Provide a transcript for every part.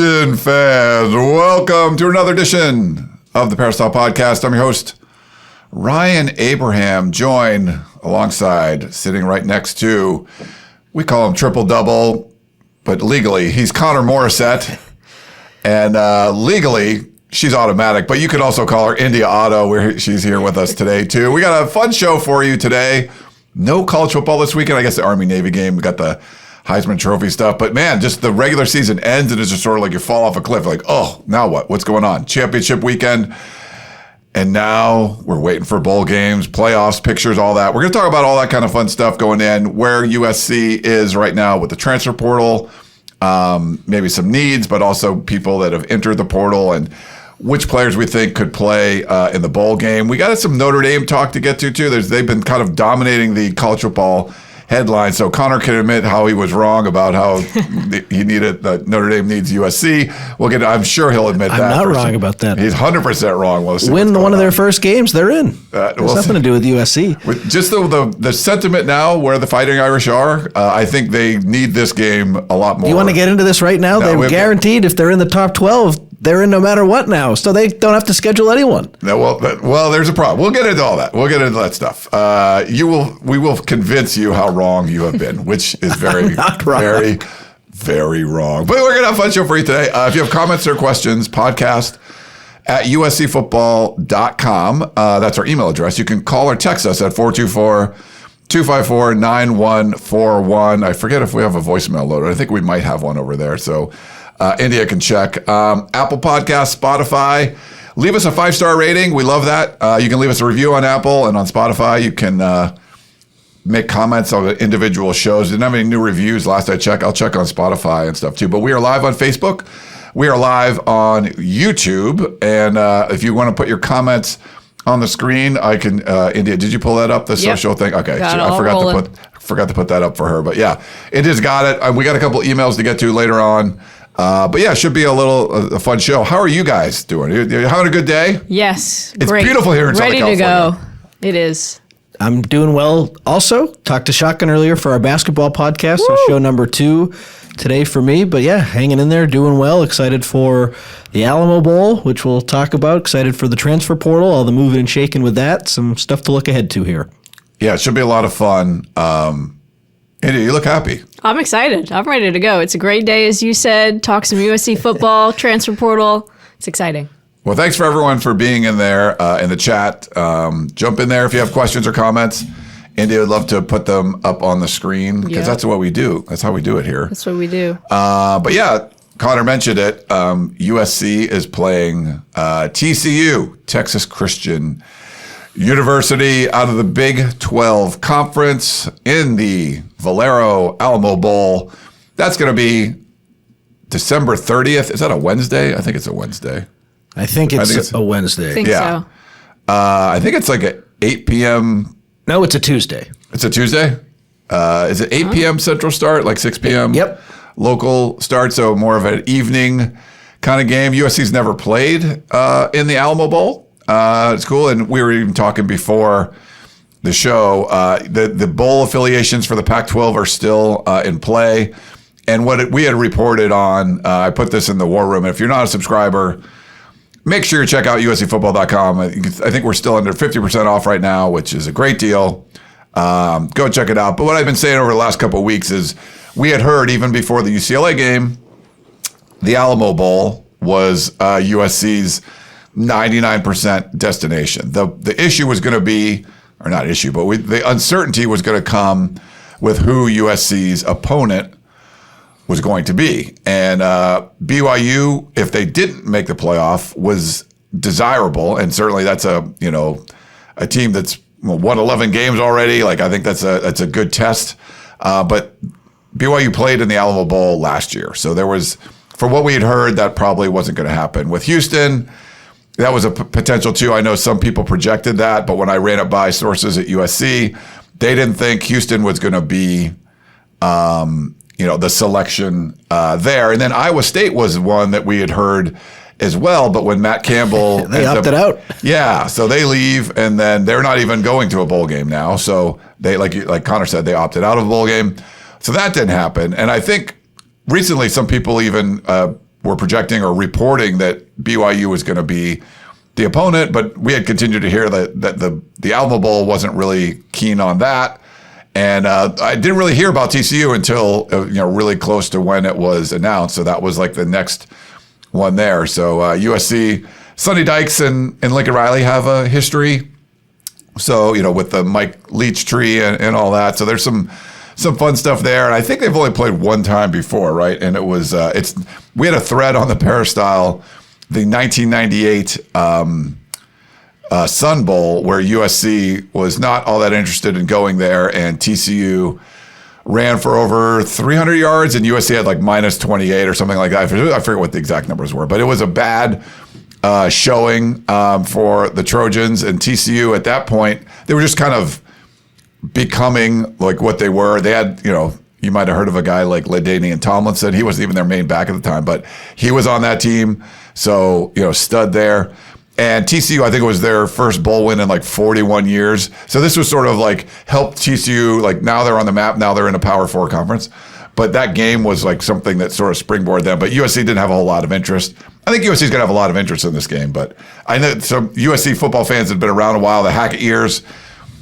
Trojan fans, welcome to another edition of the Peristyle Podcast. I'm your host, Ryan Abraham, joined alongside, sitting right next to, we call him Triple Double, but legally, he's Connor Morrissette. And legally, she's automatic, but you could also call her India Otto. She's here with us today, too. We got a fun show for you today. No college football this weekend. I guess the Army-Navy game. We got the Heisman Trophy stuff. But, man, just the regular season ends, and it's just sort of like you fall off a cliff. Like, oh, now what? What's going on? Championship weekend. And now we're waiting for bowl games, playoffs, pictures, all that. We're going to talk about all that kind of fun stuff going in, where USC is right now with the transfer portal, maybe some needs, but also people that have entered the portal and which players we think could play in the bowl game. We got some Notre Dame talk to get to, too. They've been kind of dominating the college football headlines. So Connor can admit how he was wrong about how he needed that Notre Dame needs USC. I'm sure he'll admit that. I'm not wrong about that. He's 100% wrong. We'll win one of their first games, they're in. There's nothing to do with USC. With just the sentiment now where the Fighting Irish are, I think they need this game a lot more. You want to get into this right now? No, they're guaranteed if they're in the top 12, they're in no matter what now, so they don't have to schedule anyone. No, well, there's a problem. We'll get into all that. We'll get into that stuff. We will convince you how wrong you have been, which is very, very, very wrong. But we're going to have a fun show for you today. If you have comments or questions, podcast at uscfootball.com. That's our email address. You can call or text us at 424-254-9141. I forget if we have a voicemail loaded. I think we might have one over there. So India can check. Apple Podcast, Spotify. Leave us a 5-star rating. We love that. You can leave us a review on Apple and on Spotify. You can make comments on individual shows. Didn't have any new reviews last I checked. I'll check on Spotify and stuff too. But we are live on Facebook. We are live on YouTube. And if you want to put your comments on the screen, I can. India, did you pull that up? The social thing. Okay, I forgot to put that up for her. But yeah, India's got it. We got a couple emails to get to later on. But yeah, it should be a fun show. How are you guys doing? You having a good day? Yes, it's great. Beautiful here in Southern California. Ready to go. It is. I'm doing well. Also, talked to Shotgun earlier for our basketball podcast. So show number 2 today for me. But yeah, hanging in there, doing well. Excited for the Alamo Bowl, which we'll talk about. Excited for the transfer portal, all the moving and shaking with that. Some stuff to look ahead to here. Yeah, it should be a lot of fun. India, you look happy. I'm excited. I'm ready to go. It's a great day, as you said. Talk some USC football, transfer portal. It's exciting. Well, thanks for everyone for being in there in the chat. Jump in there if you have questions or comments. India would love to put them up on the screen because that's what we do. That's how we do it here. That's what we do. But yeah, Connor mentioned it. USC is playing TCU, Texas Christian University, out of the Big 12 Conference in the Valero Alamo Bowl. That's going to be December 30th. Is that a Wednesday? I think it's a Wednesday. I think it's a Wednesday. I think so. I think it's like at 8 p.m. No, it's a Tuesday. It's a Tuesday? Is it 8 p.m. Central start, like 6 p.m. Yep. Local start, so more of an evening kind of game. USC's never played in the Alamo Bowl. It's cool, and we were even talking before the show. The bowl affiliations for the Pac-12 are still in play, and what we had reported on, I put this in the war room. If you're not a subscriber, make sure you check out uscfootball.com. I think we're still under 50% off right now, which is a great deal. Go check it out. But what I've been saying over the last couple of weeks is we had heard even before the UCLA game, the Alamo Bowl was USC's 99% destination. The issue was going to be, or not issue, but the uncertainty was going to come with who USC's opponent was going to be. And BYU, if they didn't make the playoff, was desirable. And certainly that's a team that's won 11 games already. Like, I think that's a good test. But BYU played in the Alamo Bowl last year. So there was, for what we had heard, that probably wasn't going to happen. With Houston, that was a potential too. I know some people projected that, but when I ran it by sources at USC, they didn't think Houston was going to be the selection there. And then Iowa State was one that we had heard as well. But when Matt Campbell they opted out. Yeah, so they leave, and then they're not even going to a bowl game now. So they, like Connor said, they opted out of a bowl game. So that didn't happen. And I think recently some people even were projecting or reporting that BYU was going to be the opponent, but we had continued to hear that the Alamo Bowl wasn't really keen on that. And I didn't really hear about TCU until really close to when it was announced. So that was like the next one there. So USC, Sonny Dykes and Lincoln Riley have a history. So with the Mike Leach tree and all that. So there's some fun stuff there. And I think they've only played one time before, right? And it was we had a thread on the Peristyle, the 1998 Sun Bowl, where USC was not all that interested in going there, and TCU ran for over 300 yards, and USC had like minus 28 or something like that. I forget what the exact numbers were, but it was a bad showing for the Trojans, and TCU at that point, they were just kind of becoming like what they were. They had, you might have heard of a guy like LaDainian Tomlinson. He wasn't even their main back at the time, but he was on that team. So, stud there. And TCU, I think it was their first bowl win in like 41 years. So this was sort of like helped TCU, like now they're on the map, now they're in a Power 4 conference. But that game was like something that sort of springboarded them. But USC didn't have a whole lot of interest. I think USC's going to have a lot of interest in this game. But I know some USC football fans have been around a while, the Hackett years.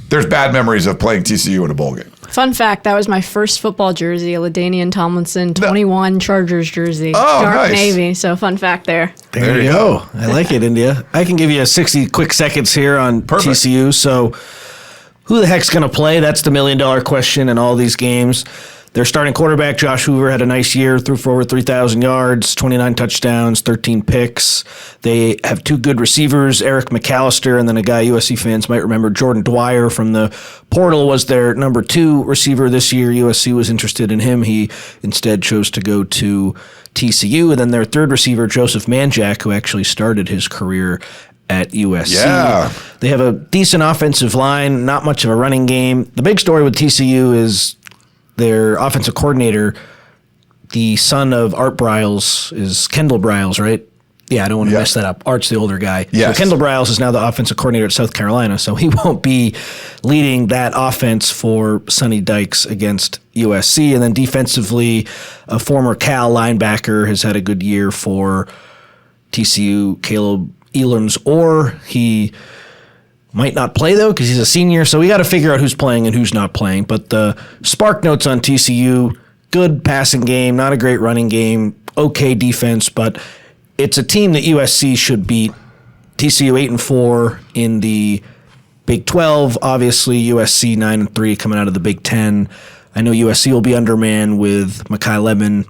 There's bad memories of playing TCU in a bowl game. Fun fact, that was my first football jersey, a LaDainian Tomlinson 21 Chargers jersey. Oh, dark nice. navy, so fun fact there. There you go. I like it, India. I can give you 60 quick seconds here on Perfect. TCU. So who the heck's going to play? That's the million-dollar question in all these games. Their starting quarterback, Josh Hoover, had a nice year, threw for over 3,000 yards, 29 touchdowns, 13 picks. They have two good receivers, Eric McAllister, and then a guy USC fans might remember, Jordan Dwyer from the portal was their number 2 receiver this year. USC was interested in him. He instead chose to go to TCU. And then their third receiver, Joseph Manjack, who actually started his career at USC. Yeah. They have a decent offensive line, not much of a running game. The big story with TCU is their offensive coordinator, the son of Art Briles, is Kendall Briles, right? Yeah, I don't want to mess that up. Art's the older guy. Yes. So Kendall Briles is now the offensive coordinator at South Carolina, so he won't be leading that offense for Sonny Dykes against USC. And then defensively, a former Cal linebacker has had a good year for TCU, Caleb Elam's, or he might not play, though, because he's a senior, so we got to figure out who's playing and who's not playing. But the spark notes on TCU, good passing game, not a great running game, okay defense, but it's a team that USC should beat. TCU 8-4 in the Big 12, obviously USC 9-3 coming out of the Big 10. I know USC will be undermanned with Mekhi Lemon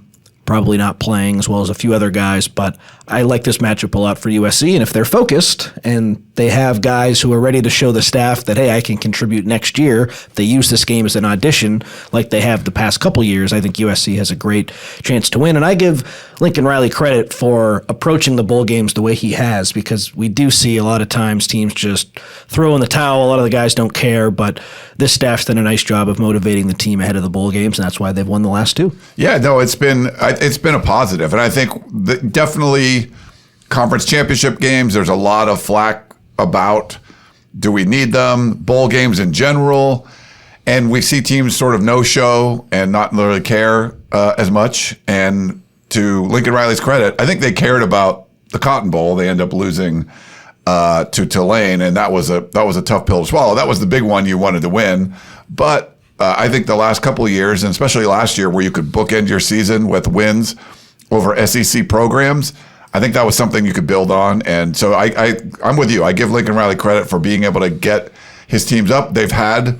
probably not playing, as well as a few other guys, but I like this matchup a lot for USC, and if they're focused and they have guys who are ready to show the staff that, hey, I can contribute next year, if they use this game as an audition like they have the past couple years, I think USC has a great chance to win. And I give Lincoln Riley credit for approaching the bowl games the way he has, because we do see a lot of times teams just throw in the towel. A lot of the guys don't care, but this staff's done a nice job of motivating the team ahead of the bowl games, and that's why they've won the last 2. Yeah, no, it's been a positive. And I think definitely conference championship games, there's a lot of flack about, do we need them? Bowl games in general. And we see teams sort of no-show and not really care as much. And to Lincoln Riley's credit, I think they cared about the Cotton Bowl. They end up losing to Tulane, and that was a tough pill to swallow. That was the big one you wanted to win. But I think the last couple of years, and especially last year, where you could bookend your season with wins over SEC programs, I think that was something you could build on. And so I'm with you. I give Lincoln Riley credit for being able to get his teams up. They've had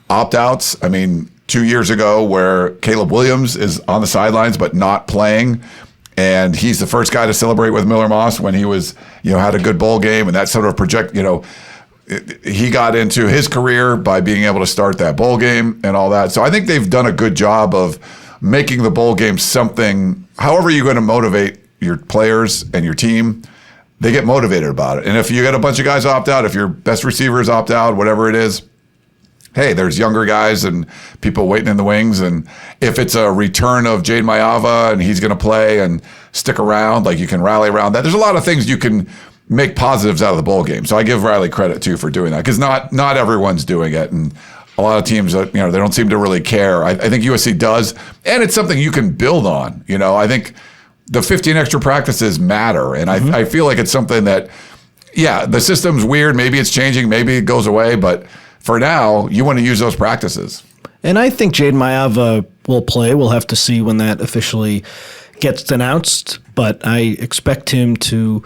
opt-outs. I mean, 2 years ago where Caleb Williams is on the sidelines but not playing, and he's the first guy to celebrate with Miller Moss when he was, had a good bowl game, and that sort of he got into his career by being able to start that bowl game and all that. So I think they've done a good job of making the bowl game something, however you're going to motivate your players and your team, they get motivated about it. And if you get a bunch of guys opt out, if your best receivers opt out, whatever it is, hey, there's younger guys and people waiting in the wings. And if it's a return of Jade Mayava and he's going to play and stick around, like you can rally around that. There's a lot of things you can make positives out of the bowl game. So I give Riley credit too for doing that, because not everyone's doing it. And a lot of teams, they don't seem to really care. I think USC does. And it's something you can build on. I think the 15 extra practices matter. And I feel like it's something that, yeah, the system's weird. Maybe it's changing. Maybe it goes away. But for now, you want to use those practices. And I think Jaden Mayava will play. We'll have to see when that officially gets announced. But I expect him to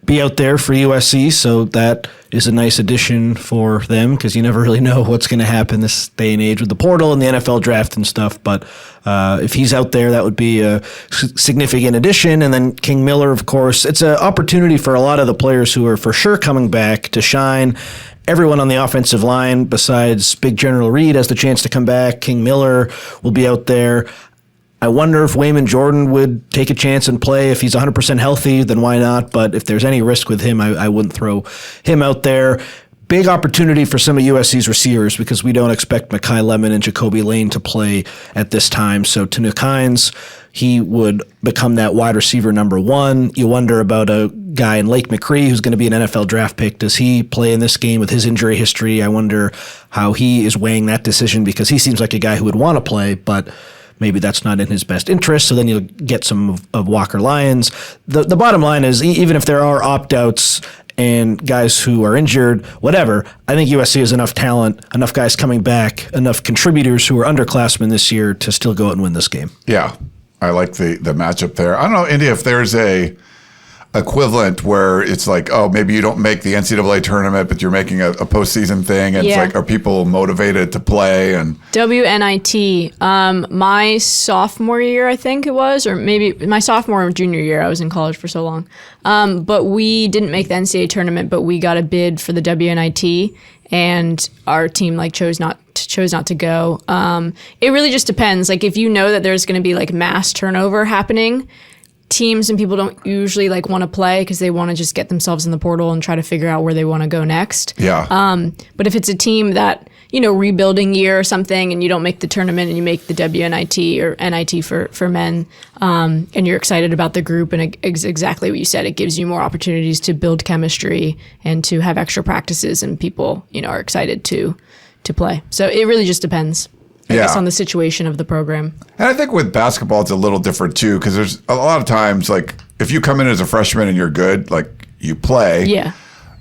be out there for USC, so that is a nice addition for them because you never really know what's going to happen this day and age with the portal and the NFL draft and stuff. But if he's out there, that would be a significant addition. And then King Miller, of course, it's an opportunity for a lot of the players who are for sure coming back to shine. Everyone on the offensive line besides Big General Reed has the chance to come back. King Miller will be out there. I wonder if Wayman Jordan would take a chance and play. If he's 100% healthy, then why not? But if there's any risk with him, I wouldn't throw him out there. Big opportunity for some of USC's receivers because we don't expect Mekhi Lemon and Jacoby Lane to play at this time. So Tanook Hines, he would become that wide receiver number one. You wonder about a guy in Lake McCree who's going to be an NFL draft pick. Does he play in this game with his injury history? I wonder how he is weighing that decision because he seems like a guy who would want to play, but maybe that's not in his best interest, so then you'll get some of Walker Lyons. The bottom line is, even if there are opt-outs and guys who are injured, whatever, I think USC has enough talent, enough guys coming back, enough contributors who are underclassmen this year to still go out and win this game. Yeah, I like the matchup there. I don't know, India, if there's a equivalent where it's like, oh, maybe you don't make the NCAA tournament, but you're making a postseason thing, and it's like, are people motivated to play? And WNIT, my sophomore year, I think it was, or maybe my sophomore or junior year. I was in college for so long, but we didn't make the NCAA tournament, but we got a bid for the WNIT, and our team chose not to go. It really just depends. Like if you know that there's going to be like mass turnover happening, teams and people don't usually want to play because they want to just get themselves in the portal and try to figure out where they want to go next. Yeah. But if it's a team that, rebuilding year or something and you don't make the tournament and you make the WNIT or NIT for men, and you're excited about the group and it's exactly what you said, it gives you more opportunities to build chemistry and to have extra practices and people, are excited to play. So it really just depends. I guess on the situation of the program. And I think with basketball, it's a little different too, because there's a lot of times, if you come in as a freshman and you're good, you play. Yeah.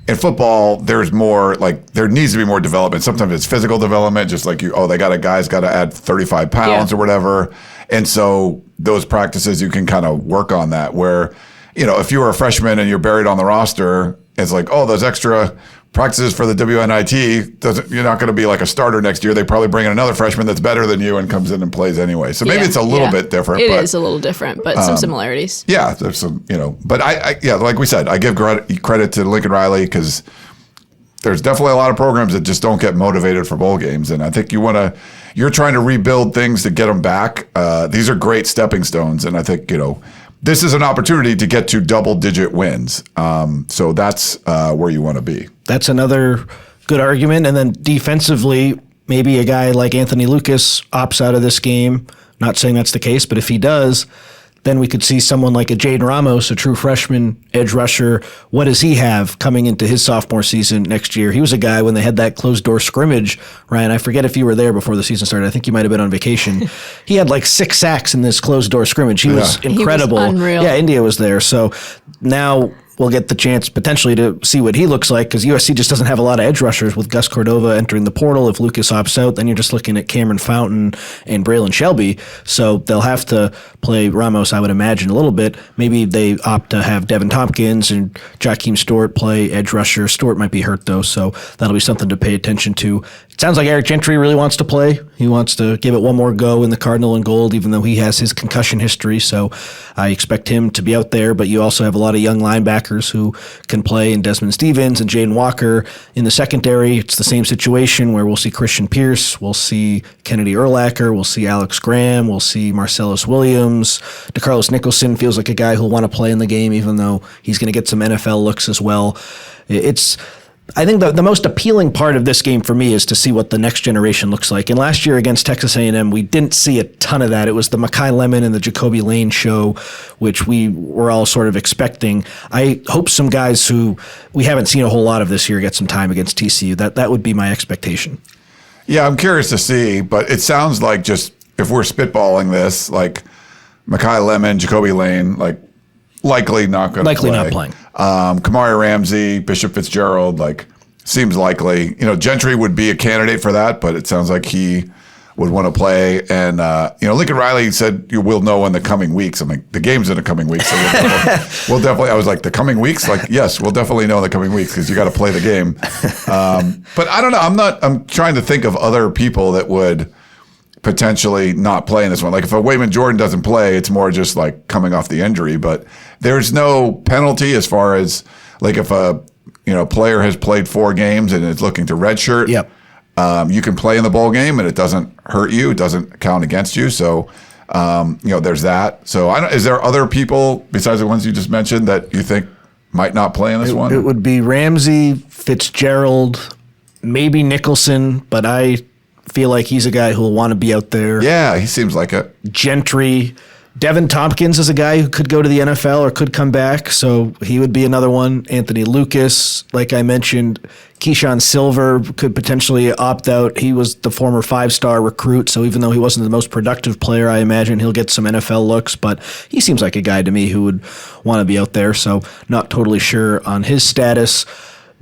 In football, there's more, there needs to be more development. Sometimes it's physical development, just they got a guy's got to add 35 pounds or whatever. And so those practices, you can kind of work on that where, if you were a freshman and you're buried on the roster, it's like, oh, those extra practices for the WNIT, you're not going to be like a starter next year. They probably bring in another freshman that's better than you and comes in and plays anyway. So maybe it's a little bit different. It is a little different, but some similarities. Yeah, there's some, but I like we said, I give credit to Lincoln Riley because there's definitely a lot of programs that just don't get motivated for bowl games. And I think you're trying to rebuild things to get them back. These are great stepping stones. And I think, this is an opportunity to get to double-digit wins. So that's where you want to be. That's another good argument. And then defensively, maybe a guy like Anthony Lucas opts out of this game. Not saying that's the case, but if he does, then we could see someone like a Jaden Ramos, a true freshman edge rusher. What does he have coming into his sophomore season next year? He was a guy when they had that closed-door scrimmage, Ryan, I forget if you were there before the season started. I think you might have been on vacation. He had 6 sacks in this closed-door scrimmage. He was incredible. He was unreal. Yeah, India was there. So now we'll get the chance potentially to see what he looks like because USC just doesn't have a lot of edge rushers with Gus Cordova entering the portal. If Lucas opts out, then you're just looking at Cameron Fountain and Braylon Shelby. So they'll have to play Ramos, I would imagine, a little bit. Maybe they opt to have Devin Tompkins and Jakeem Stewart play edge rusher. Stewart might be hurt, though, so that'll be something to pay attention to. It sounds like Eric Gentry really wants to play. He wants to give it one more go in the Cardinal and Gold, even though he has his concussion history. So I expect him to be out there, but you also have a lot of young linebackers who can play in Desmond Stevens and Jaden Walker. In the secondary, it's the same situation where we'll see Christian Pierce, we'll see Kennedy Urlacher, we'll see Alex Graham, we'll see Marcellus Williams. DeCarlos Nicholson feels like a guy who'll want to play in the game, even though he's going to get some NFL looks as well. I think the most appealing part of this game for me is to see what the next generation looks like. And last year against Texas A&M, we didn't see a ton of that. It was the Mekhi Lemon and the Jacoby Lane show, which we were all sort of expecting. I hope some guys who we haven't seen a whole lot of this year get some time against TCU. That would be my expectation. Yeah, I'm curious to see, but it sounds like just if we're spitballing this, Mekhi Lemon, Jacoby Lane, likely not going to play. Likely not playing. Kamari Ramsey, Bishop Fitzgerald, seems likely. Gentry would be a candidate for that, but it sounds like he would want to play. And, Lincoln Riley said, we'll know in the coming weeks. I'm like, the game's in the coming weeks. So we'll definitely, I was like, the coming weeks? Yes, we'll definitely know in the coming weeks because you got to play the game. But I don't know. I'm trying to think of other people that would potentially not play in this one. If a Wayman Jordan doesn't play, it's more just coming off the injury. But there's no penalty as far as if a player has played 4 games and is looking to redshirt. Yep. You can play in the bowl game and it doesn't hurt you. It doesn't count against you. So, there's that. So, is there other people besides the ones you just mentioned that you think might not play in this one? It would be Ramsey, Fitzgerald, maybe Nicholson, but I feel like he's a guy who will want to be out there. Yeah, he seems like it. Gentry. Devin Tompkins is a guy who could go to the NFL or could come back, so he would be another one. Anthony Lucas, like I mentioned. Keyshawn Silver could potentially opt out. He was the former 5-star recruit, so even though he wasn't the most productive player, I imagine he'll get some NFL looks, but he seems like a guy to me who would want to be out there, so not totally sure on his status.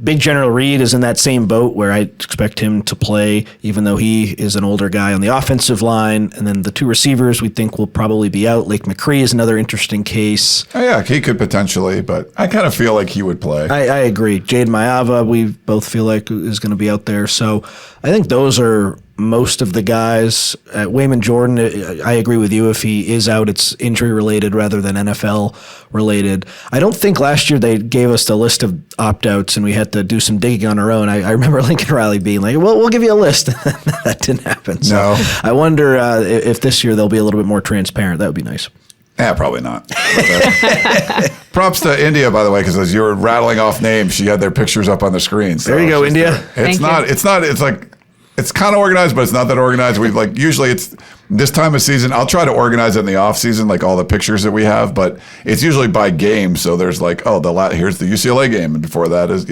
Big General Reed is in that same boat where I expect him to play, even though he is an older guy on the offensive line. And then the 2 receivers we think will probably be out. Lake McCree is another interesting case. Oh, yeah, he could potentially, but I kind of feel like he would play. I agree. Jade Mayava, we both feel like is going to be out there. So I think those are most of the guys. Wayman Jordan, I agree with you. If he is out, it's injury related rather than NFL related. I don't think last year they gave us the list of opt-outs and we had to do some digging on our own. I remember Lincoln Riley being like, well, we'll give you a list. That didn't happen. So no. I wonder if this year they'll be a little bit more transparent. That would be nice. Yeah, probably not. Props to India, by the way, because as you were rattling off names, she had their pictures up on the screen. So there you go, India. It's kind of organized, but it's not that organized. Usually it's this time of season. I'll try to organize it in the off season, all the pictures that we have, but it's usually by game. So there's here's the UCLA game, and before that is,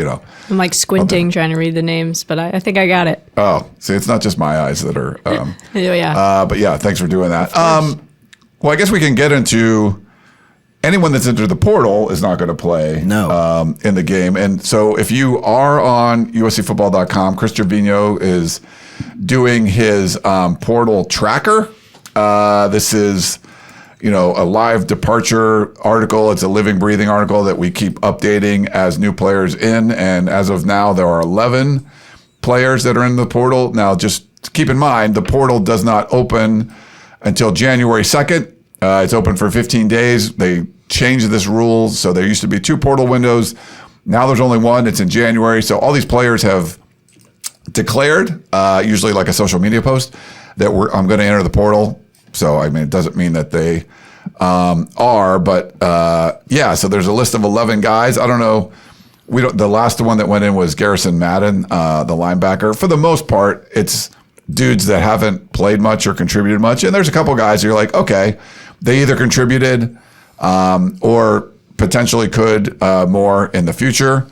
I'm squinting trying to read the names, but I think I got it. Oh, see, it's not just my eyes that are. Yeah. But yeah, thanks for doing that. Well, I guess we can get into anyone that's entered the portal is not going to play in the game. And so if you are on USCfootball.com, Chris Trevino is doing his portal tracker. This is, a live departure article. It's a living, breathing article that we keep updating as new players in. And as of now, there are 11 players that are in the portal. Now, just keep in mind, the portal does not open until January 2nd. It's open for 15 days. They changed this rule. So there used to be 2 portal windows. Now there's only 1. It's in January. So all these players have declared, usually a social media post, that I'm going to enter the portal. So, it doesn't mean that they are. But, so there's a list of 11 guys. I don't know. The last one that went in was Garrison Madden, the linebacker. For the most part, it's dudes that haven't played much or contributed much. And there's a couple guys you're like, okay, they either contributed or potentially could more in the future.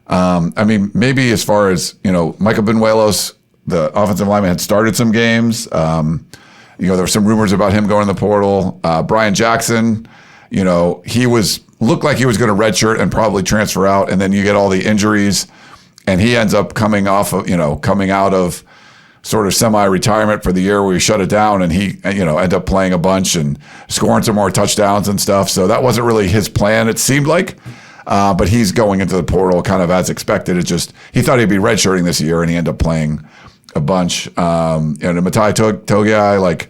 Maybe as far as, Michael Benuelos, the offensive lineman, had started some games. There were some rumors about him going to the portal. Brian Jackson, he looked like he was going to redshirt and probably transfer out. And then you get all the injuries and he ends up coming out of sort of semi-retirement for the year where we shut it down, and he, ended up playing a bunch and scoring some more touchdowns and stuff. So that wasn't really his plan, it seemed like. But he's going into the portal kind of as expected. It's just he thought he'd be redshirting this year, and he ended up playing a bunch. And Matai Togiai,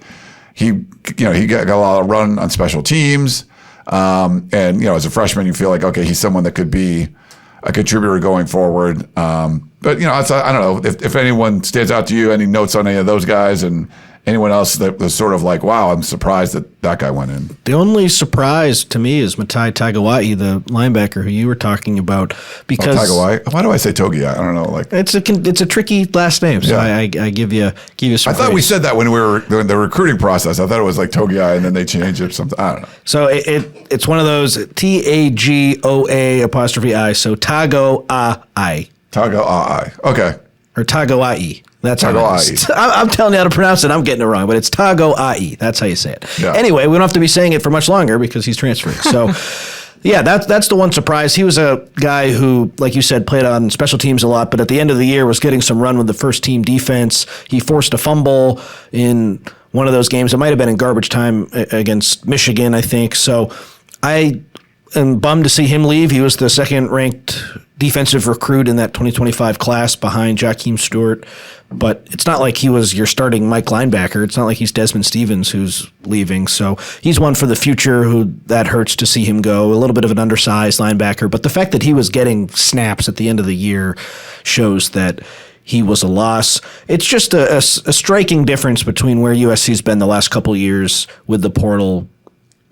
he got a lot of run on special teams. And as a freshman, you feel like, okay, he's someone that could be a contributor going forward. But, I don't know if anyone stands out to you, any notes on any of those guys and anyone else that was sort of like, wow, I'm surprised that guy went in. The only surprise to me is Matai Tagovailoa, the linebacker who you were talking about. Because Tagovailoa? Why do I say Togiai? I don't know. It's a tricky last name, so yeah. I give you some. I thought we said that when we were doing the recruiting process. I thought it was like Togiai, and then they changed it. Something I don't know. So it's one of those TAGOA''I. So Tagovailoa. Tagovailoa. Okay. Or Tagovailoa. That's how Tagovailoa. it is. I'm telling you how to pronounce it. I'm getting it wrong, but it's Tagovailoa. That's how you say it. Yeah. Anyway, we don't have to be saying it for much longer because he's transferring. So Yeah, that's the one surprise. He was a guy who, like you said, played on special teams a lot, but at the end of the year was getting some run with the first team defense. He forced a fumble in one of those games. It might have been in garbage time against Michigan, I think. So I am bummed to see him leave. He was the second-ranked defensive recruit in that 2025 class behind Jakeem Stewart. But it's not like he was your starting Mike linebacker. It's not like he's Desmond Stevens who's leaving. So he's one for the future who that hurts to see him go. A little bit of an undersized linebacker. But the fact that he was getting snaps at the end of the year shows that he was a loss. It's just a striking difference between where USC's been the last couple of years with the portal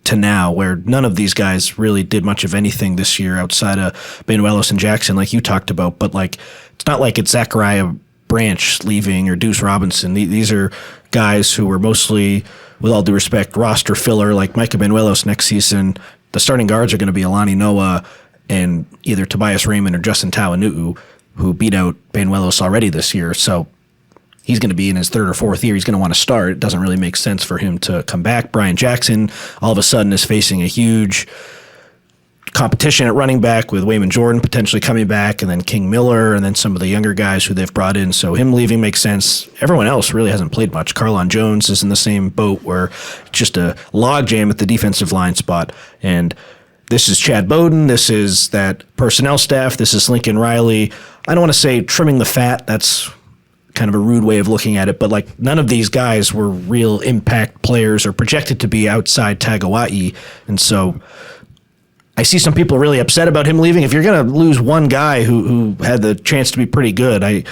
to now, where none of these guys really did much of anything this year outside of Banuelos and Jackson, like you talked about. But like, it's not like it's Zachariah Branch leaving or Deuce Robinson. These are guys who were mostly, with all due respect, roster filler, like Micah Banuelos next season. The starting guards are going to be Alani Noah and either Tobias Raymond or Justin Tawanu'u, who beat out Banuelos already this year. So he's going to be in his third or fourth year. He's going to want to start. It doesn't really make sense for him to come back. Brian Jackson all of a sudden is facing a huge competition at running back with Wayman Jordan potentially coming back, and then King Miller, and then some of the younger guys who they've brought in. So him leaving makes sense. Everyone else really hasn't played much. Carlon Jones is in the same boat where it's just a logjam at the defensive line spot. And this is Chad Bowden. This is that personnel staff. This is Lincoln Riley. I don't want to say trimming the fat. That's kind of a rude way of looking at it, but like none of these guys were real impact players or projected to be outside Tagovailoa. And so I see some people really upset about him leaving. If you're going to lose one guy who had the chance to be pretty good, I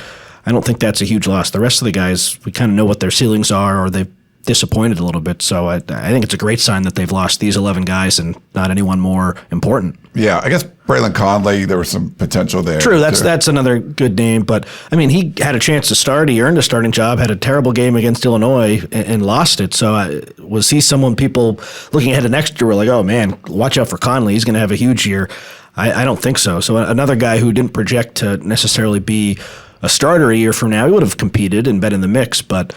don't think that's a huge loss. The rest of the guys, we kind of know what their ceilings are, or they've disappointed a little bit. So I think it's a great sign that they've lost these 11 guys and not anyone more important. Yeah, I guess Braylon Conley, there was some potential there. True, that's another good name. But, I mean, he had a chance to start. He earned a starting job, had a terrible game against Illinois, and lost it. So was he someone people looking ahead to next year were like, oh, man, watch out for Conley. He's going to have a huge year. I don't think so. So another guy who didn't project to necessarily be a starter a year from now, he would have competed and been in the mix, but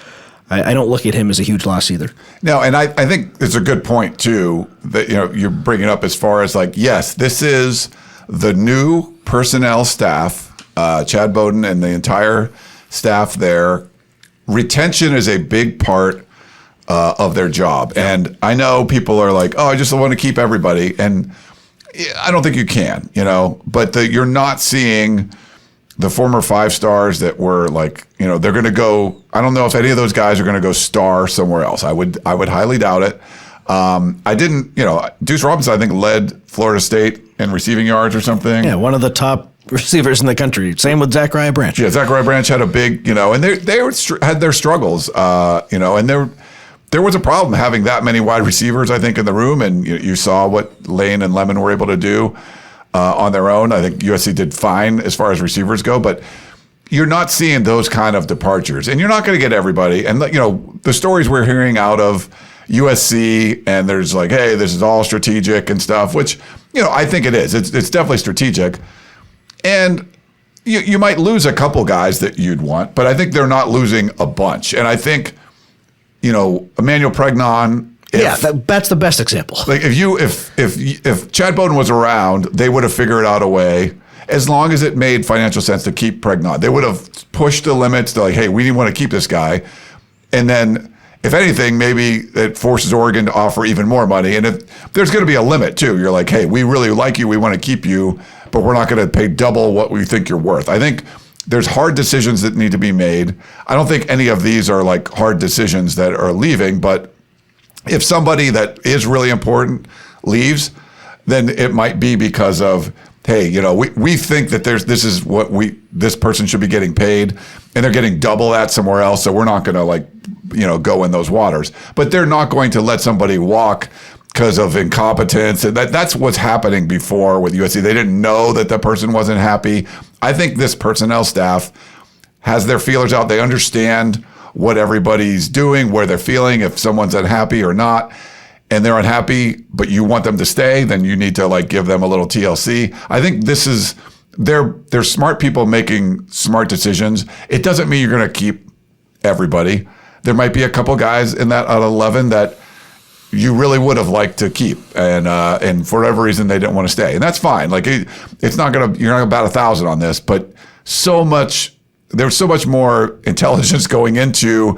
I don't look at him as a huge loss either. No, and I think it's a good point too that you're bringing up as far as like, yes, this is the new personnel staff, Chad Bowden and the entire staff there. Retention is a big part of their job, and I know people are like, oh, I just want to keep everybody, and I don't think you can, but you're not seeing the former 5 stars that were like, they're going to go. I don't know if any of those guys are going to go star somewhere else. I would highly doubt it. I didn't, Deuce Robinson, I think, led Florida State in receiving yards or something. Yeah, one of the top receivers in the country. Same with Zachariah Branch. Yeah, Zachariah Branch had a big, and they had their struggles, and there was a problem having that many wide receivers, I think, in the room, and you saw what Lane and Lemon were able to do on their own. I think USC did fine as far as receivers go, but you're not seeing those kind of departures, and you're not going to get everybody. And the stories we're hearing out of USC, and there's like, hey, this is all strategic and stuff, which I think it is. It's definitely strategic, and you might lose a couple guys that you'd want, but I think they're not losing a bunch. And I think Emmanuel Pregnon. That's the best example. Like if Chad Bowden was around, they would have figured out a way, as long as it made financial sense, to keep Pregnon. They would have pushed the limits to like, hey, we didn't want to keep this guy. And then if anything, maybe it forces Oregon to offer even more money. And if there's going to be a limit too, you're like, hey, we really like you, we want to keep you, but we're not going to pay double what we think you're worth. I think there's hard decisions that need to be made. I don't think any of these are like hard decisions that are leaving, but if somebody that is really important leaves, then it might be because of, hey, we think that this is what this person should be getting paid, and they're getting double that somewhere else, so we're not going to go in those waters. But they're not going to let somebody walk because of incompetence, and that's what's happening before with USC. They didn't know that the person wasn't happy. I think this personnel staff has their feelers out. They understand what everybody's doing, where they're feeling, if someone's unhappy or not, and they're unhappy, but you want them to stay, then you need to give them a little TLC. I think this is, they're smart people making smart decisions. It doesn't mean you're going to keep everybody. There might be a couple guys in that out of 11 that, you really would have liked to keep, and for whatever reason they didn't want to stay, and that's fine. Like it's not gonna, you're not gonna bat 1,000 on this, but there's so much more intelligence going into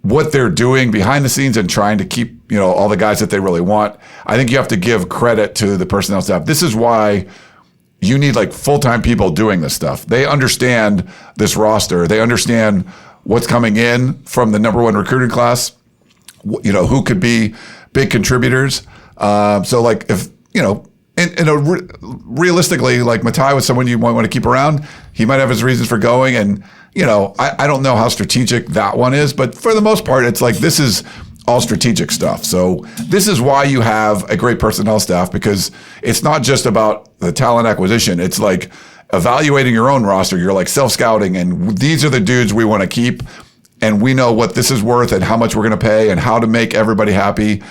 what they're doing behind the scenes and trying to keep, all the guys that they really want. I think you have to give credit to the personnel staff. This is why you need like full-time people doing this stuff. They understand this roster. They understand what's coming in from the number one recruiting class, who could be big contributors. So like if, realistically, like Matai was someone you might want to keep around. He might have his reasons for going. And, I don't know how strategic that one is, but for the most part, it's like, this is all strategic stuff. So this is why you have a great personnel staff, because it's not just about the talent acquisition. It's like evaluating your own roster. You're like self-scouting, and these are the dudes we want to keep. And we know what this is worth and how much we're going to pay and how to make everybody happy.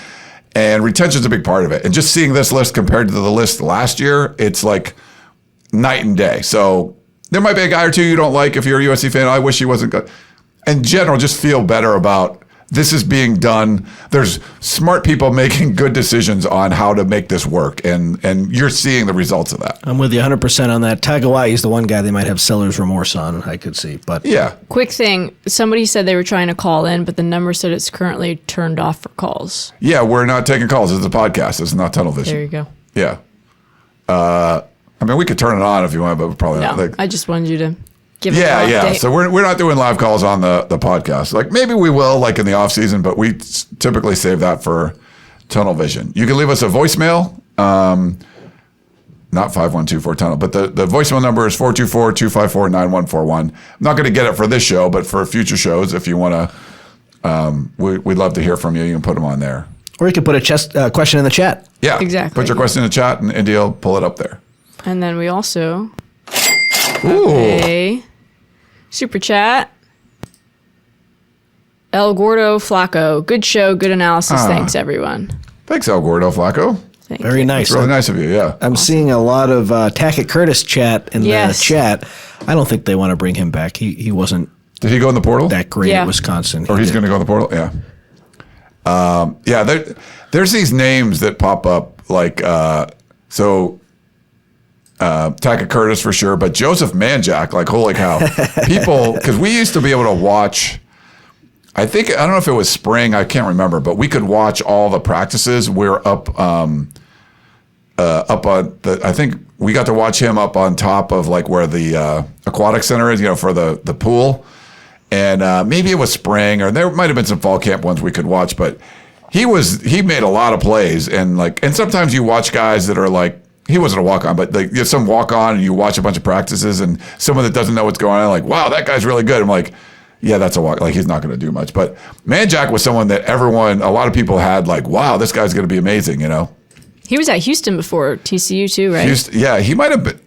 And retention is a big part of it. And just seeing this list compared to the list last year, it's like night and day. So there might be a guy or two you don't like if you're a USC fan. I wish he wasn't good. In general, just feel better about this is being done. There's smart people making good decisions on how to make this work. And you're seeing the results of that. I'm with you 100% on that. Tagovailoa is the one guy they might have seller's remorse on, I could see. But yeah. Quick thing. Somebody said they were trying to call in, but the number said it's currently turned off for calls. Yeah, we're not taking calls. It's a podcast. It's not tunnel vision. There you go. Yeah. We could turn it on if you want, but probably No, not. I just wanted you to give it an Yeah. update. So we're not doing live calls on the podcast. Like maybe we will, like in the off season, but we typically save that for tunnel vision. You can leave us a voicemail, not 5124 tunnel, but the voicemail number is 424-254-9141. I'm not going to get it for this show, but for future shows, if you want to, we'd love to hear from you. You can put them on there. Or you could put a question in the chat. Yeah, Exactly. Put your question in the chat, and India will pull it up there. And then we also Ooh. a super chat. El Gordo Flaco. Good show, good analysis. Thanks, everyone. Thanks, El Gordo Flacco. Thank Very you. nice. It's really nice of you, yeah. I'm seeing a lot of Tackett Curtis chat in Yes. the chat. I don't think they want to bring him back. He wasn't Did he go in the portal? that great Yeah. at Wisconsin. Or he's going to go in the portal? Yeah. There's these names that pop up, like, Tackett Curtis for sure, but Joseph Manjack, like, holy cow. People, because we used to be able to watch, I don't know if it was spring, I can't remember, but we could watch all the practices. We're up on I think we got to watch him up on top of like where the aquatic center is, for the pool. And maybe it was spring, or there might have been some fall camp ones we could watch, but he made a lot of plays. And sometimes you watch guys that are like, he wasn't a walk-on, but like, you have some walk-on and you watch a bunch of practices and someone that doesn't know what's going on, like, wow, that guy's really good. I'm like, yeah, that's a walk. Like, he's not going to do much. But Manjack was someone that a lot of people had like, wow, this guy's going to be amazing, He was at Houston before TCU too, right? Houston, yeah, he might have been,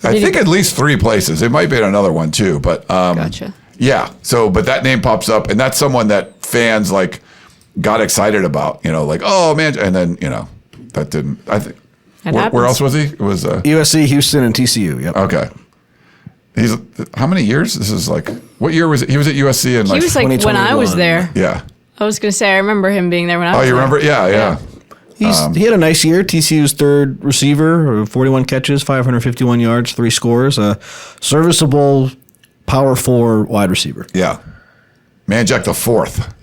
I think at least 3 places. It might be in another one too, but Gotcha. yeah. So, but that name pops up, and that's someone that fans like got excited about, like, oh man, and then that didn't. I think. Where else was he? It was USC, Houston, and TCU. Yep. Okay. He's how many years? This is like, what year was it? He was at USC in He was like when I was 2021. there. yeah. I was going to say, I remember him being there when I was Oh, you there. remember? Yeah. He had a nice year. TCU's third receiver, 41 catches, 551 yards, 3 scores. A serviceable power 4 wide receiver. Yeah. Manjack the 4th.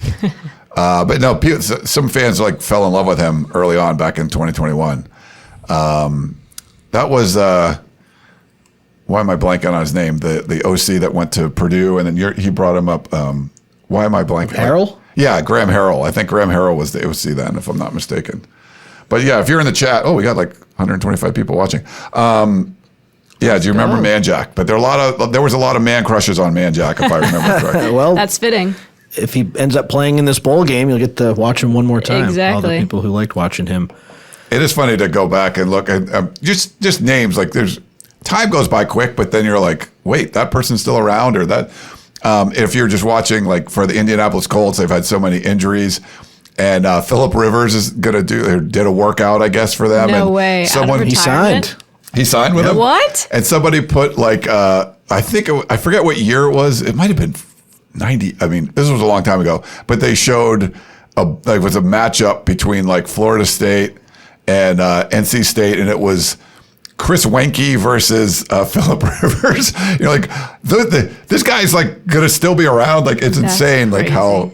But no, some fans like fell in love with him early on back in 2021. That was why am I blanking on his name? The OC that went to Purdue, and then he brought him up. Why am I blanking? Harrell? Yeah, Graham Harrell. I think Graham Harrell was the OC then, if I'm not mistaken. But yeah, if you're in the chat, we got like 125 people watching. Yeah, do you remember Manjack? But there was a lot of man crushes on Manjack, if I remember correctly. Well, That's fitting. if he ends up playing in this bowl game, you'll get to watch him one more time. All Exactly. the people who liked watching him. It is funny to go back and look at just names. Like time goes by quick, but then you're like, wait, that person's still around, or that. If you're just watching, like for the Indianapolis Colts, they've had so many injuries, and Phillip Rivers is did a workorut, I guess, for them. No and way. Someone Out of He retirement? signed. he signed with them. What? And somebody put like I forget what year it was. It might have been 90. I mean, this was a long time ago, but they showed was a matchup between like Florida State and NC State, and it was Chris Wenke versus Phillip Rivers. You're like, this guy's like gonna still be around. Like it's insane, like how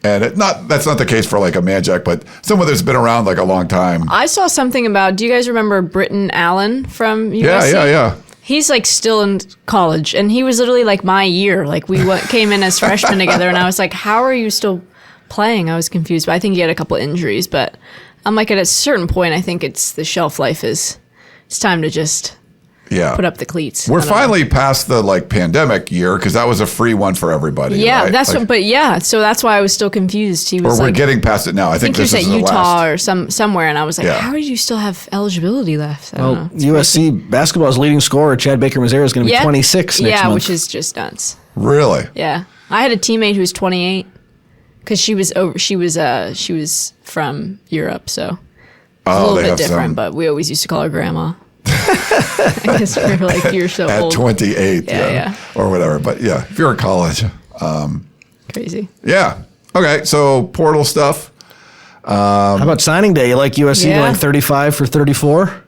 And that's not the case for like a Manjack, but someone that's been around like a long time. I saw something about. Do you guys remember Britton Allen from USC? Yeah. He's like still in college, and he was literally like my year. Like we came in as freshmen together, and I was like, "How are you still playing?" I was confused, but I think he had a couple injuries. But I'm like, at a certain point, I think it's the shelf life is. It's time to just put up the cleats. We're finally past the like pandemic year because that was a free one for everybody. Yeah, right? that's so that's why I was still confused. He was we're getting past it now. I think this he was is at the Utah last. or somewhere, and I was like, how do you still have eligibility left? I don't know. USC basketball's leading scorer, Chad Baker-Mazera, is going to be 26 next month. Yeah, which is just nuts. Really? Yeah, I had a teammate who was 28 because she was from Europe, so. A little bit different, but we always used to call her grandma. I guess we were like, you're so at old. 28, or whatever. But yeah, if you're in college. Crazy. Yeah. Okay, so portal stuff. How about signing day? You like USC going 35 for 34?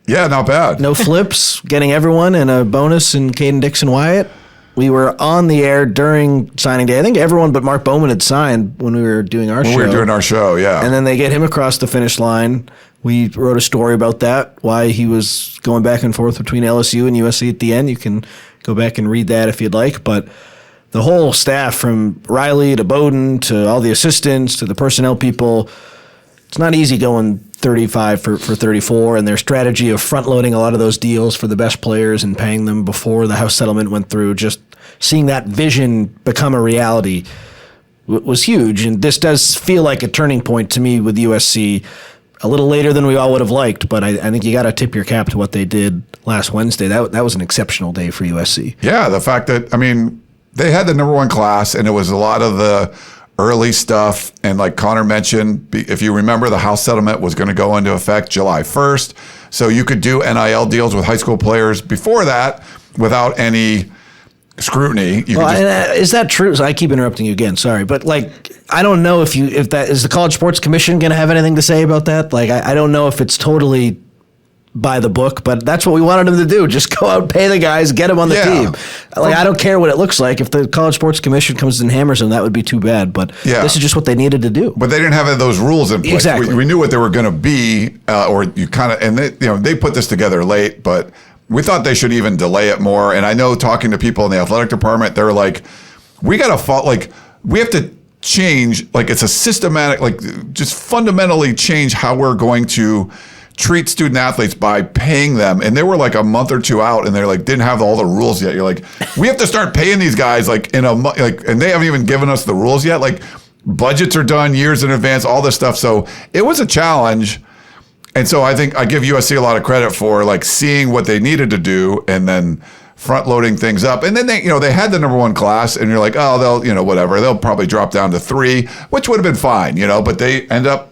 Yeah, not bad. No flips, getting everyone and a bonus in Caden Dixon-Wyatt. We were on the air during signing day. I think everyone but Mark Bowman had signed when we were doing our show. We were doing our show, yeah. And then they get him across the finish line. We wrote a story about that, why he was going back and forth between LSU and USC at the end. You can go back and read that if you'd like. But the whole staff, from Riley to Bowden to all the assistants to the personnel people, it's not easy going 35 for 34, and their strategy of front-loading a lot of those deals for the best players and paying them before the House settlement went through, just seeing that vision become a reality was huge. And this does feel like a turning point to me with USC, a little later than we all would have liked, but I think you got to tip your cap to what they did last Wednesday. That was an exceptional day for USC. Yeah, the fact that, they had the number one class, and it was a lot of the early stuff. And like Connor mentioned, if you remember, the House settlement was going to go into effect July 1st. So you could do NIL deals with high school players before that without any scrutiny. Is that true? So I keep interrupting you again. Sorry, but like, I don't know if that is the College Sports Commission going to have anything to say about that. Like, I don't know if it's totally by the book, but that's what we wanted them to do. Just go out, pay the guys, get them on the team. Like, I don't care what it looks like. If the College Sports Commission comes and hammers them, that would be too bad. But this is just what they needed to do. But they didn't have those rules in place. Exactly. We knew what they were going to be, or you kind of, and they put this together late, but we thought they should even delay it more. And I know, talking to people in the athletic department, they're like, we got to we have to change, like, it's a systematic, like, just fundamentally change how we're going to treat student athletes by paying them. And they were like a month or two out, and they're like, didn't have all the rules yet. You're like, we have to start paying these guys like in a month, like, and they haven't even given us the rules yet. Like, budgets are done years in advance, all this stuff. So it was a challenge. And so I think I give USC a lot of credit for like seeing what they needed to do and then front loading things up. And then they had the number one class, and you're like, oh, they'll, whatever. They'll probably drop down to 3, which would have been fine, but they end up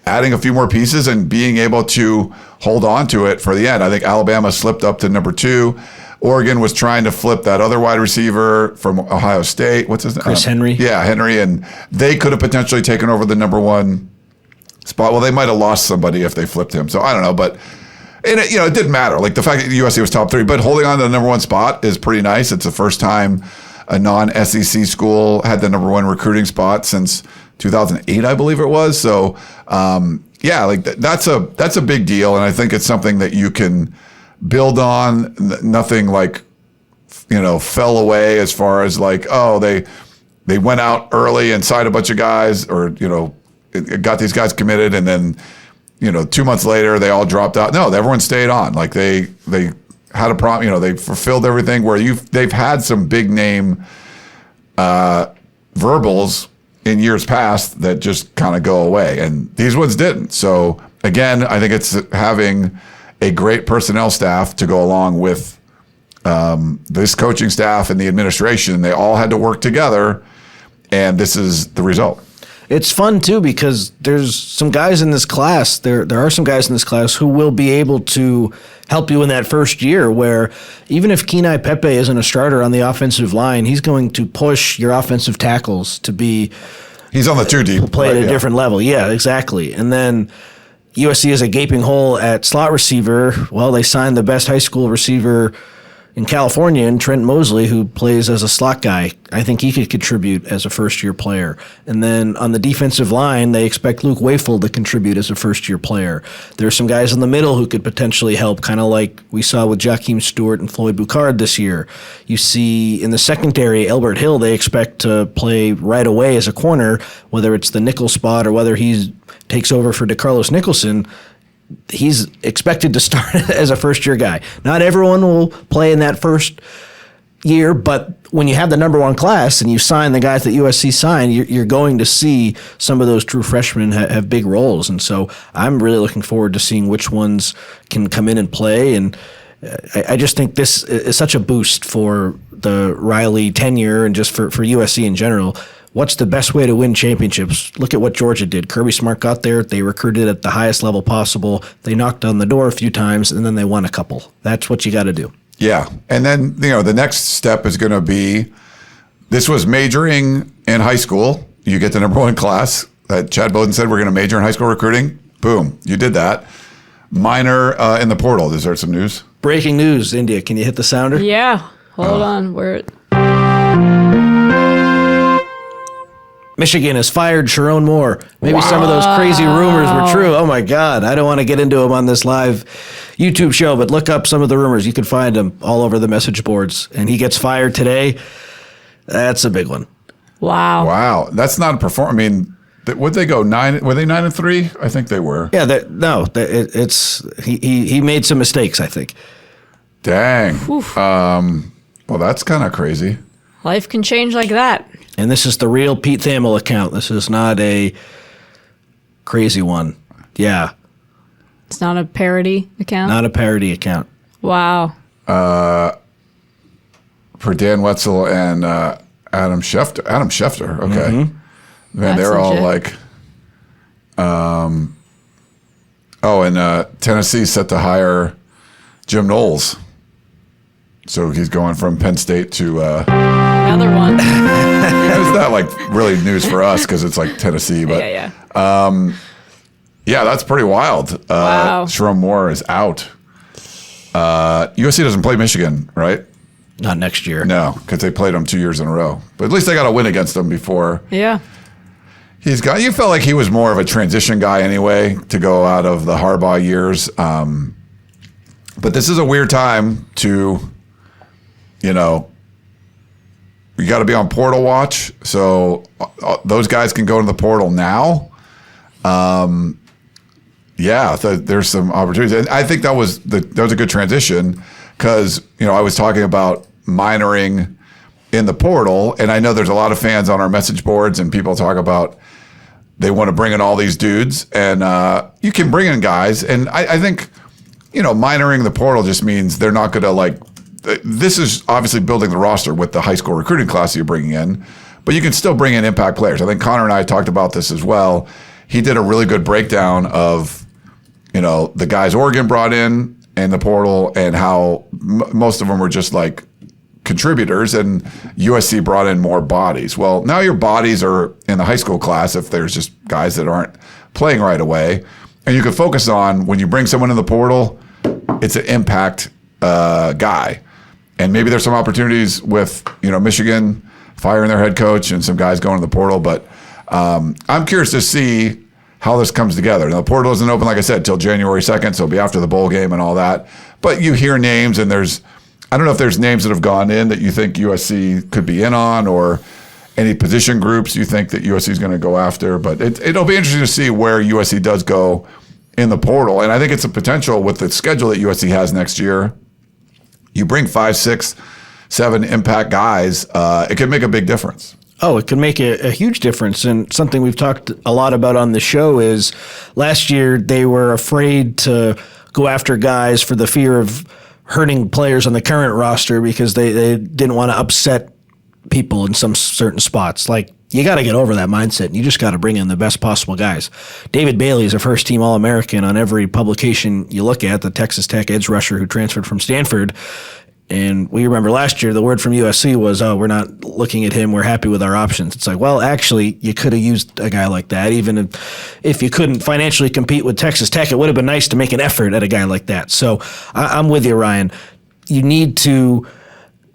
adding a few more pieces and being able to hold on to it for the end. I think Alabama slipped up to number 2. Oregon was trying to flip that other wide receiver from Ohio State. What's his name? Chris Henry. Yeah, Henry. And they could have potentially taken over the number 1 spot. Well, they might have lost somebody if they flipped him. So I don't know. But it didn't matter. Like, the fact that USC was top 3, but holding on to the number 1 spot is pretty nice. It's the first time a non-SEC school had the number 1 recruiting spot since 2008, I believe it was. So, that's a big deal, and I think it's something that you can build on. Nothing like, fell away as far as like, oh, they went out early and signed a bunch of guys, or got these guys committed, and then 2 months later they all dropped out. No, everyone stayed on. Like, they had a problem. They fulfilled everything. Where they've had some big name verbals in years past that just kind of go away, and these ones didn't. So again, I think it's having a great personnel staff to go along with this coaching staff and the administration. They all had to work together, and this is the result. It's fun too, because there's some guys in this class. There are some guys in this class who will be able to help you in that first year, where even if Kenai Pepe isn't a starter on the offensive line, he's going to push your offensive tackles to be He's on the two deep. Play at a different level. Yeah, exactly. And then USC is a gaping hole at slot receiver. Well, they signed the best high school receiver in California, and Trent Mosley, who plays as a slot guy. I think he could contribute as a first-year player. And then on the defensive line, they expect Luke Wayfield to contribute as a first-year player. There's some guys in the middle who could potentially help, kind of like we saw with Jakeem Stewart and Floyd Boucard this year. You see in the secondary, Elbert Hill, they expect to play right away as a corner, whether it's the nickel spot or whether he takes over for DeCarlos Nicholson. He's expected to start as a first-year guy. Not everyone will play in that first year, but when you have the number one class and you sign the guys that USC signed, you're going to see some of those true freshmen have big roles. And so I'm really looking forward to seeing which ones can come in and play. And I just think this is such a boost for the Riley tenure and just for USC in general. What's the best way to win championships? Look at what Georgia did. Kirby Smart got there. They recruited at the highest level possible. They knocked on the door a few times, and then they won a couple. That's what you got to do. Yeah. And then, the next step is going to be, this was majoring in high school. You get the number one class. Chad Bowden said, we're going to major in high school recruiting. Boom. You did that. Minor in the portal. Is there some news? Breaking news, India. Can you hit the sounder? Yeah. Hold on. Michigan has fired Sharon Moore. Maybe some of those crazy rumors were true. Oh, my God. I don't want to get into them on this live YouTube show, but look up some of the rumors. You can find them all over the message boards. And he gets fired today. That's a big one. Wow. That's not a performance. I mean, would they go 9? Were they 9-3? I think they were. Yeah. He made some mistakes, I think. Dang. Well, that's kind of crazy. Life can change like that. And this is the real Pete Thamel account. This is not a crazy one. Yeah. It's not a parody account? Not a parody account. Wow. For Dan Wetzel and Adam Schefter. Okay. Man, That's they're all legit. like, and Tennessee set to hire Jim Knowles. So he's going from Penn State to... Another one. It's not like really news for us because it's like Tennessee, but Yeah. That's pretty wild. Wow. Sharon Moore is out. USC doesn't play Michigan, right? Not next year. No, because they played them 2 years in a row. But at least they got a win against them before. Yeah. You felt like he was more of a transition guy anyway to go out of the Harbaugh years. But this is a weird time to, you got to be on portal watch. So those guys can go to the portal now. There's some opportunities. And I think that was a good transition because, I was talking about minoring in the portal. And I know there's a lot of fans on our message boards and people talk about they want to bring in all these dudes. And you can bring in guys. And I think, minoring the portal just means they're not going to this is obviously building the roster with the high school recruiting class you're bringing in, but you can still bring in impact players. I think Connor and I talked about this as well. He did a really good breakdown of, the guys Oregon brought in the portal and how most of them were just like contributors and USC brought in more bodies. Well, now your bodies are in the high school class if there's just guys that aren't playing right away. And you can focus on when you bring someone in the portal, it's an impact guy. And maybe there's some opportunities with, Michigan firing their head coach and some guys going to the portal. But I'm curious to see how this comes together. Now, the portal isn't open, like I said, till January 2nd, so it'll be after the bowl game and all that. But you hear names, and I don't know if there's names that have gone in that you think USC could be in on or any position groups you think that USC is going to go after. But it'll be interesting to see where USC does go in the portal. And I think it's a potential with the schedule that USC has next year. You bring 5, 6, 7 impact guys, it can make a big difference. Oh, it can make a huge difference. And something we've talked a lot about on the show is last year they were afraid to go after guys for the fear of hurting players on the current roster because they didn't want to upset people in some certain spots. Like, you got to get over that mindset, and you just got to bring in the best possible guys. David Bailey is a first-team All-American on every publication you look at, the Texas Tech edge rusher who transferred from Stanford. And we remember last year, the word from USC was, oh, we're not looking at him. We're happy with our options. It's like, well, actually, you could have used a guy like that. Even if you couldn't financially compete with Texas Tech, it would have been nice to make an effort at a guy like that. So I'm with you, Ryan. You need to,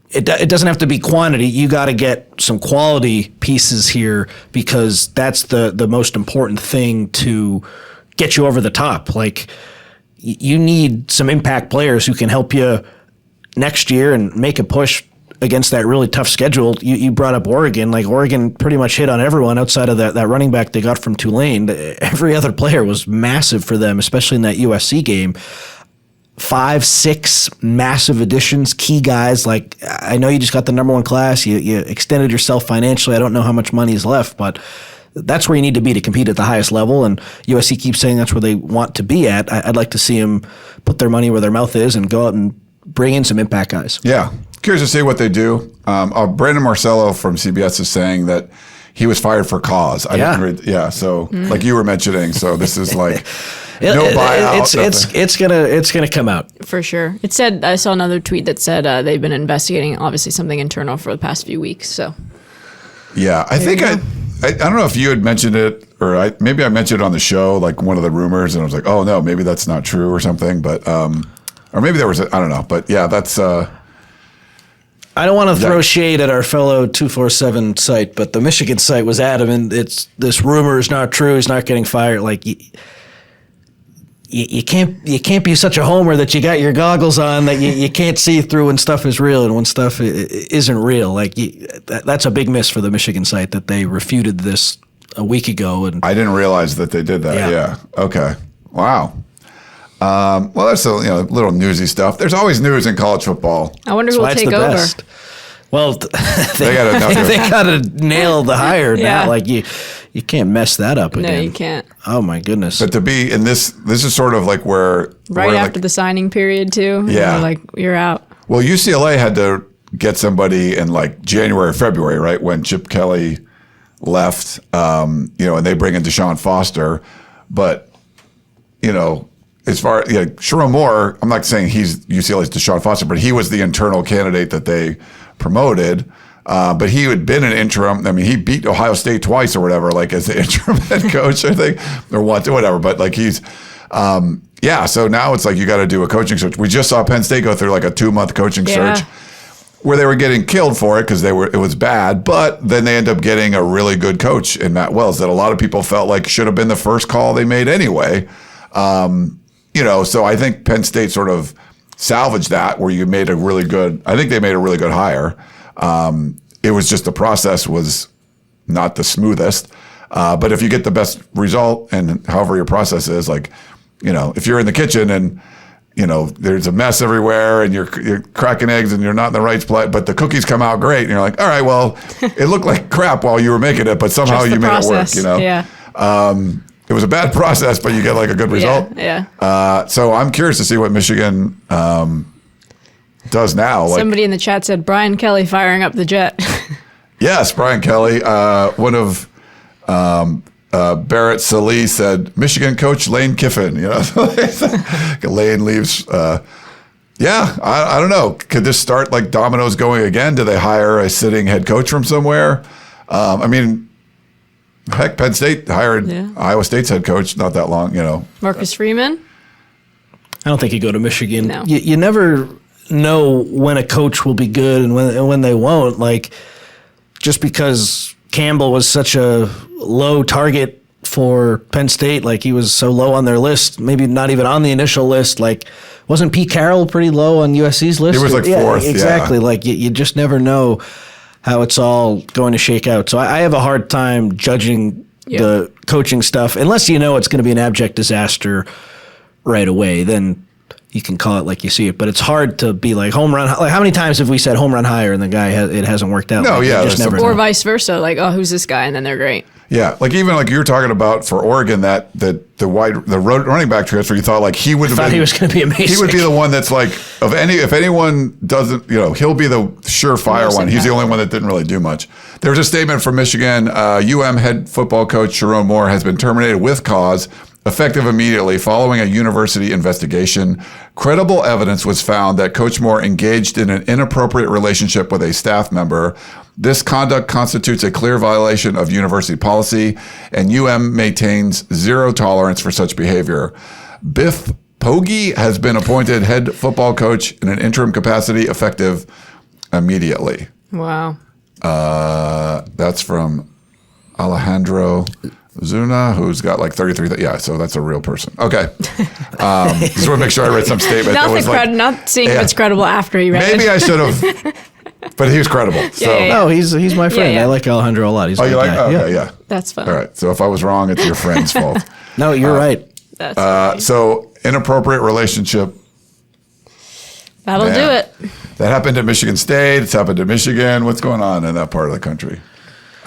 it doesn't have to be quantity. You got to get some quality pieces here because that's the most important thing to get you over the top. Like, you need some impact players who can help you next year and make a push against that really tough schedule. You brought up Oregon. Like, Oregon pretty much hit on everyone outside of that running back they got from Tulane. Every other player was massive for them, especially in that USC game. 5, 6 massive additions, key guys. Like, I know you just got the number 1 class. You extended yourself financially. I don't know how much money is left, but that's where you need to be to compete at the highest level. And USC keeps saying that's where they want to be at. I'd like to see them put their money where their mouth is and go out and bring in some impact guys. Yeah. Curious to see what they do. Brandon Marcello from CBS is saying that he was fired for cause. I didn't read. Yeah. So like you were mentioning, so this is like no buyout. It's gonna come out for sure. It said, I saw another tweet that said they've been investigating obviously something internal for the past few weeks. So yeah, I think I don't know if you had mentioned it or maybe I mentioned it on the show, like one of the rumors, and I was like, oh no, maybe that's not true or something. But or maybe there was, I don't know. But yeah, that's. I don't want to throw shade at our fellow 247 site, but the Michigan site was adamant. This rumor is not true. He's not getting fired. Like you can't be such a homer that you got your goggles on that you can't see through when stuff is real and when stuff isn't real. Like that's a big miss for the Michigan site that they refuted this a week ago. And I didn't realize that they did that. Yeah. Okay. Wow. Well, that's a little newsy stuff. There's always news in college football. I wonder who will take over. Best. Well, they got to nail the hire now. Like you can't mess that up again. No, you can't. Oh my goodness! But to be in this is sort of like where after the signing period too. Yeah, like you're out. Well, UCLA had to get somebody in like January or February, right when Chip Kelly left. And they bring in Deshaun Foster, but as far as Sherrone Moore, I'm not saying he's UCLA's Deshaun Foster, but he was the internal candidate that they promoted. But he had been an interim. I mean, he beat Ohio State twice or whatever, like as the interim head coach, I think, or whatever. But like he's, so now it's like you got to do a coaching search. We just saw Penn State go through like a 2-month coaching search where they were getting killed for it because it was bad. But then they end up getting a really good coach in Matt Wells that a lot of people felt like should have been the first call they made anyway. So I think Penn State sort of salvaged that where you made I think they made a really good hire. It was just the process was not the smoothest. But if you get the best result and however your process is, like, if you're in the kitchen and, there's a mess everywhere and you're cracking eggs and you're not in the right spot, but the cookies come out great and you're like, all right, well, it looked like crap while you were making it, but somehow you made it work, Yeah. It was a bad process, but you get like a good result. Yeah. So I'm curious to see what Michigan does now. Somebody in the chat said Brian Kelly firing up the jet. Yes, Brian Kelly. One of Barrett Sallee said Michigan coach Lane Kiffin. Lane leaves. I don't know. Could this start like dominoes going again? Do they hire a sitting head coach from somewhere? Heck, Penn State hired Iowa State's head coach not that long, Marcus Freeman? I don't think he'd go to Michigan. No. You never know when a coach will be good and when they won't. Like, just because Campbell was such a low target for Penn State, like he was so low on their list, maybe not even on the initial list. Like, wasn't Pete Carroll pretty low on USC's list? He was like fourth. Exactly. Like, you just never know how it's all going to shake out. So I have a hard time judging the coaching stuff. Unless it's going to be an abject disaster right away, then you can call it like you see it. But it's hard to be like home run. Like, how many times have we said home run hire and the guy, it hasn't worked out? No, you just never know. Or vice versa. Like, oh, who's this guy? And then they're great. Yeah, like even like you were talking about for Oregon, that the running back transfer, you thought like he would have been. He was going to be amazing. He would be the one that's like if anyone doesn't, he'll be the surefire one. He's the only one that didn't really do much. There's a statement from Michigan. UM head football coach Sherrone Moore has been terminated with cause Effective immediately following a university investigation, credible evidence was found that Coach Moore engaged in an inappropriate relationship with a staff member. This conduct constitutes a clear violation of university policy, and UM maintains zero tolerance for such behavior. Biff Poggi has been appointed head football coach in an interim capacity effective immediately. Wow. That's from Alejandro Zuna, who's got like 33. Yeah, so that's a real person. Okay. Just want to make sure I read some statement. Not seeing if it's credible after you read it. Maybe I should have, but he was credible. So. No, he's my friend. Yeah. I like Alejandro a lot. He's a good guy. Okay, yeah. That's fine. All right. So if I was wrong, it's your friend's fault. No, you're right. That's funny. So inappropriate relationship. That'll do it. That happened at Michigan State. It's happened at Michigan. What's going on in that part of the country?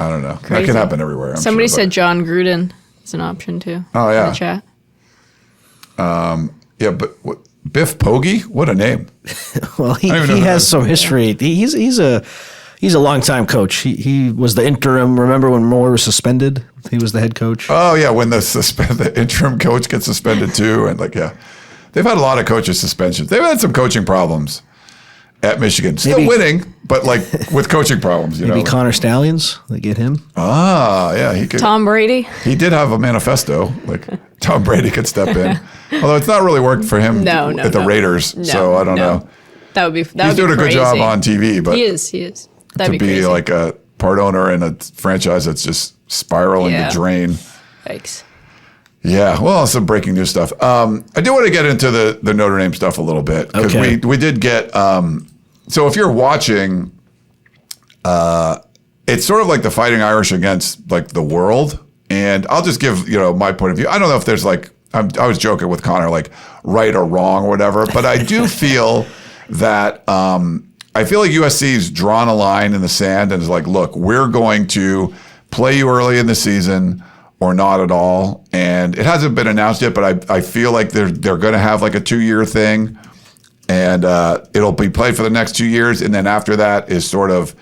I don't know. Crazy. That can happen everywhere. Somebody sure, said John Gruden is an option too. Oh, yeah. In the chat. Yeah, but Biff Poggi? What a name. Well, he has some history. He's a longtime coach. He was the interim. Remember when Moore was suspended? He was the head coach. Oh, yeah, when the interim coach gets suspended too. And they've had a lot of coaches suspensions. They've had some coaching problems at Michigan. Still winning, but with coaching problems. Maybe Connor Stallions, they get him. Ah, yeah. He could. Tom Brady. He did have a manifesto. Tom Brady could step in. Although it's not really worked for him at the Raiders. So I don't know. That would be He's doing a good job on TV, but he is. That'd to be crazy. like a part owner in a franchise that's just spiraling the drain. Yikes. Yeah, well, some breaking news stuff. I do want to get into the Notre Dame stuff a little bit because we did get. So if you're watching, it's sort of like the Fighting Irish against the world, and I'll just give my point of view. I don't know if there's I was joking with Connor right or wrong or whatever, but I do feel that I feel like USC's drawn a line in the sand and is like, look, we're going to play you early in the season or not at all. And it hasn't been announced yet, but I feel like they're going to have a 2-year thing, and it'll be played for the next 2 years. And then after that is sort of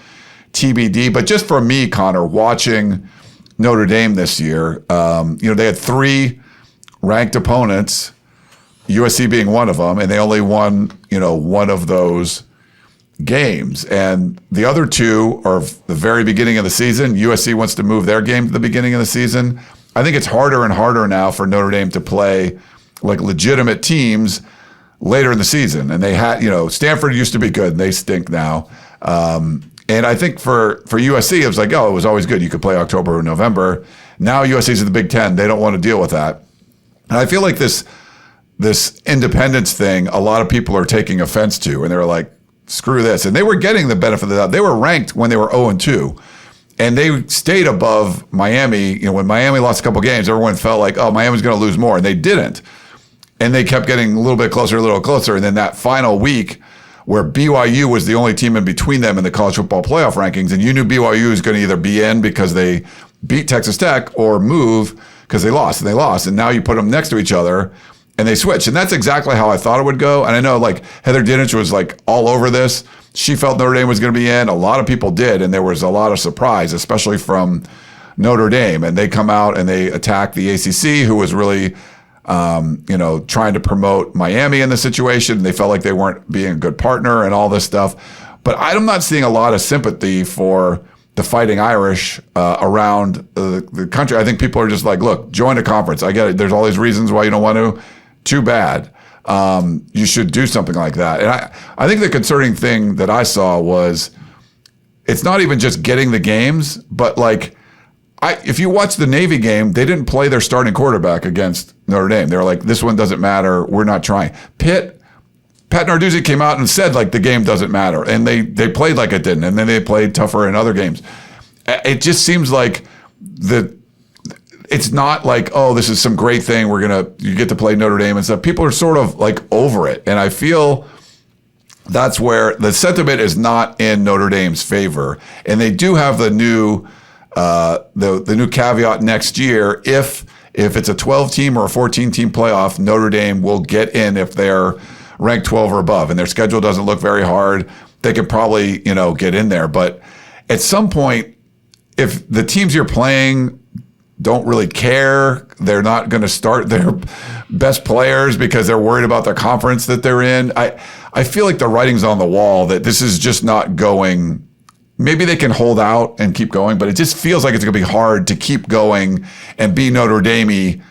TBD. But just for me, Connor, watching Notre Dame this year, they had 3 ranked opponents, USC being one of them, and they only won, one of those games. And the other 2 are the very beginning of the season. USC wants to move their game to the beginning of the season. I think it's harder and harder now for Notre Dame to play legitimate teams later in the season. And they had, Stanford used to be good and they stink now. And I think for USC, it was it was always good. You could play October or November. Now USC's in the Big Ten. They don't want to deal with that. And I feel like this independence thing, a lot of people are taking offense to, and they're like, screw this. And they were getting the benefit of the doubt. They were ranked when they were 0-2, and they stayed above Miami. When Miami lost a couple games, everyone felt like, oh, Miami's going to lose more, and they didn't. And they kept getting a little bit closer. And then that final week where BYU was the only team in between them in the college football playoff rankings, and you knew BYU was going to either be in because they beat Texas Tech or move because they lost. And now you put them next to each other, and they switch. And that's exactly how I thought it would go. And I know Heather Dinich was all over this. She felt Notre Dame was going to be in. A lot of people did. And there was a lot of surprise, especially from Notre Dame. And they come out and they attack the ACC, who was really, trying to promote Miami in the situation. They felt like they weren't being a good partner and all this stuff. But I'm not seeing a lot of sympathy for the Fighting Irish around the country. I think people are just look, join a conference. I get it. There's all these reasons why you don't want to. Too bad. You should do something like that. And I think the concerning thing that I saw was it's not even just getting the games, but if you watch the Navy game, they didn't play their starting quarterback against Notre Dame. They were like, this one doesn't matter. We're not trying. Pat Narduzzi came out and said the game doesn't matter. And they played like it didn't. And then they played tougher in other games. It just seems like it's not oh, this is some great thing. You get to play Notre Dame and stuff. People are sort of over it. And I feel that's where the sentiment is not in Notre Dame's favor. And they do have the new caveat next year. If it's a 12-team or a 14-team playoff, Notre Dame will get in if they're ranked 12 or above, and their schedule doesn't look very hard. They could probably, get in there. But at some point, if the teams you're playing don't really care. They're not going to start their best players because they're worried about the conference that they're in. I feel like the writing's on the wall that this is just not going. Maybe they can hold out and keep going, but it just feels like it's going to be hard to keep going and be Notre Dame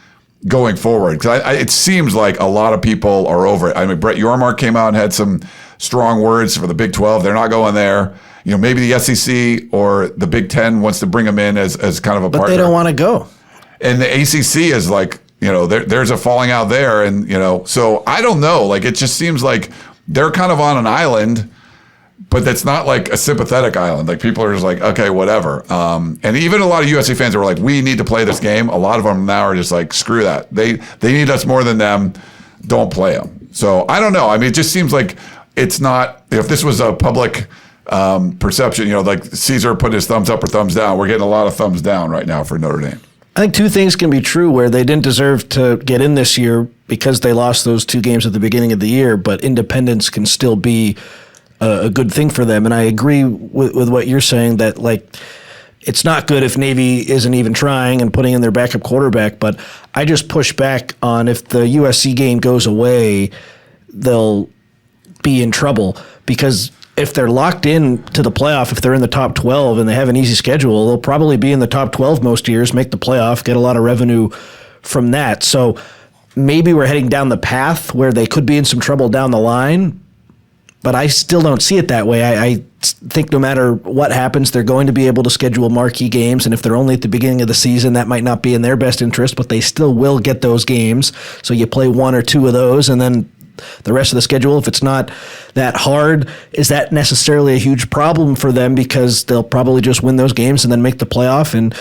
going forward. Because it seems like a lot of people are over it. I mean, Brett Yormark came out and had some strong words for the Big 12. They're not going there. Maybe the SEC or the Big 10 wants to bring them in as kind of a partner. But they don't want to go. And the ACC is like, there's a falling out there. And, so I don't know. Like, it just seems like they're kind of on an island, but that's not like a sympathetic island. Like, people are just like, okay, whatever. And even a lot of USC fans were like, we need to play this game. A lot of them now are just like, screw that. They need us more than them. Don't play them. So I don't know. I mean, it just seems like it's not, if this was a public perception, like Caesar put his thumbs up or thumbs down, we're getting a lot of thumbs down right now for Notre Dame. I think two things can be true where they didn't deserve to get in this year because they lost those 2 games at the beginning of the year, but independence can still be a good thing for them. And I agree with what you're saying that, like, it's not good if Navy isn't even trying and putting in their backup quarterback, but I just push back on if the USC game goes away, they'll be in trouble because if they're locked in to the playoff, if they're in the top 12 and they have an easy schedule, they'll probably be in the top 12 most years, make the playoff, get a lot of revenue from that. So maybe we're heading down the path where they could be in some trouble down the line, but I still don't see it that way. I think no matter what happens, they're going to be able to schedule marquee games, and if they're only at the beginning of the season, that might not be in their best interest, but they still will get those games. So you play 1 or 2 of those, and then the rest of the schedule, if it's not that hard, is that necessarily a huge problem for them because they'll probably just win those games and then make the playoff and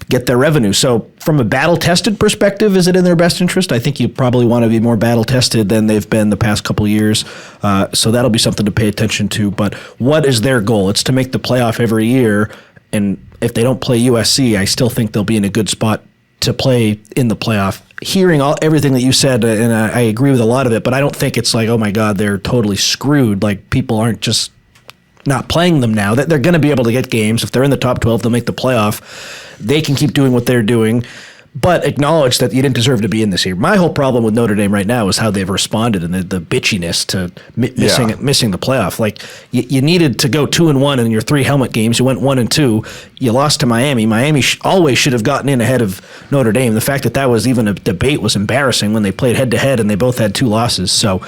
get their revenue. So from a battle-tested perspective, is it in their best interest? I think you probably want to be more battle-tested than they've been the past couple of years. So that'll be something to pay attention to. But what is their goal? It's to make the playoff every year. And if they don't play USC, I still think they'll be in a good spot to play in the playoff. Hearing everything that you said, and I agree with a lot of it, but I don't think it's like, oh my God, they're totally screwed. Like, people aren't just not playing them now. They're going to be able to get games. If they're in the top 12, they'll make the playoff. They can keep doing what they're doing, but acknowledge that you didn't deserve to be in this year. My whole problem with Notre Dame right now is how they've responded and the bitchiness to missing the playoff. Like, you needed to go 2-1 in your 3 helmet games. You went 1-2. You lost to Miami. Miami always should have gotten in ahead of Notre Dame. The fact that was even a debate was embarrassing when they played head-to-head and they both had 2 losses. So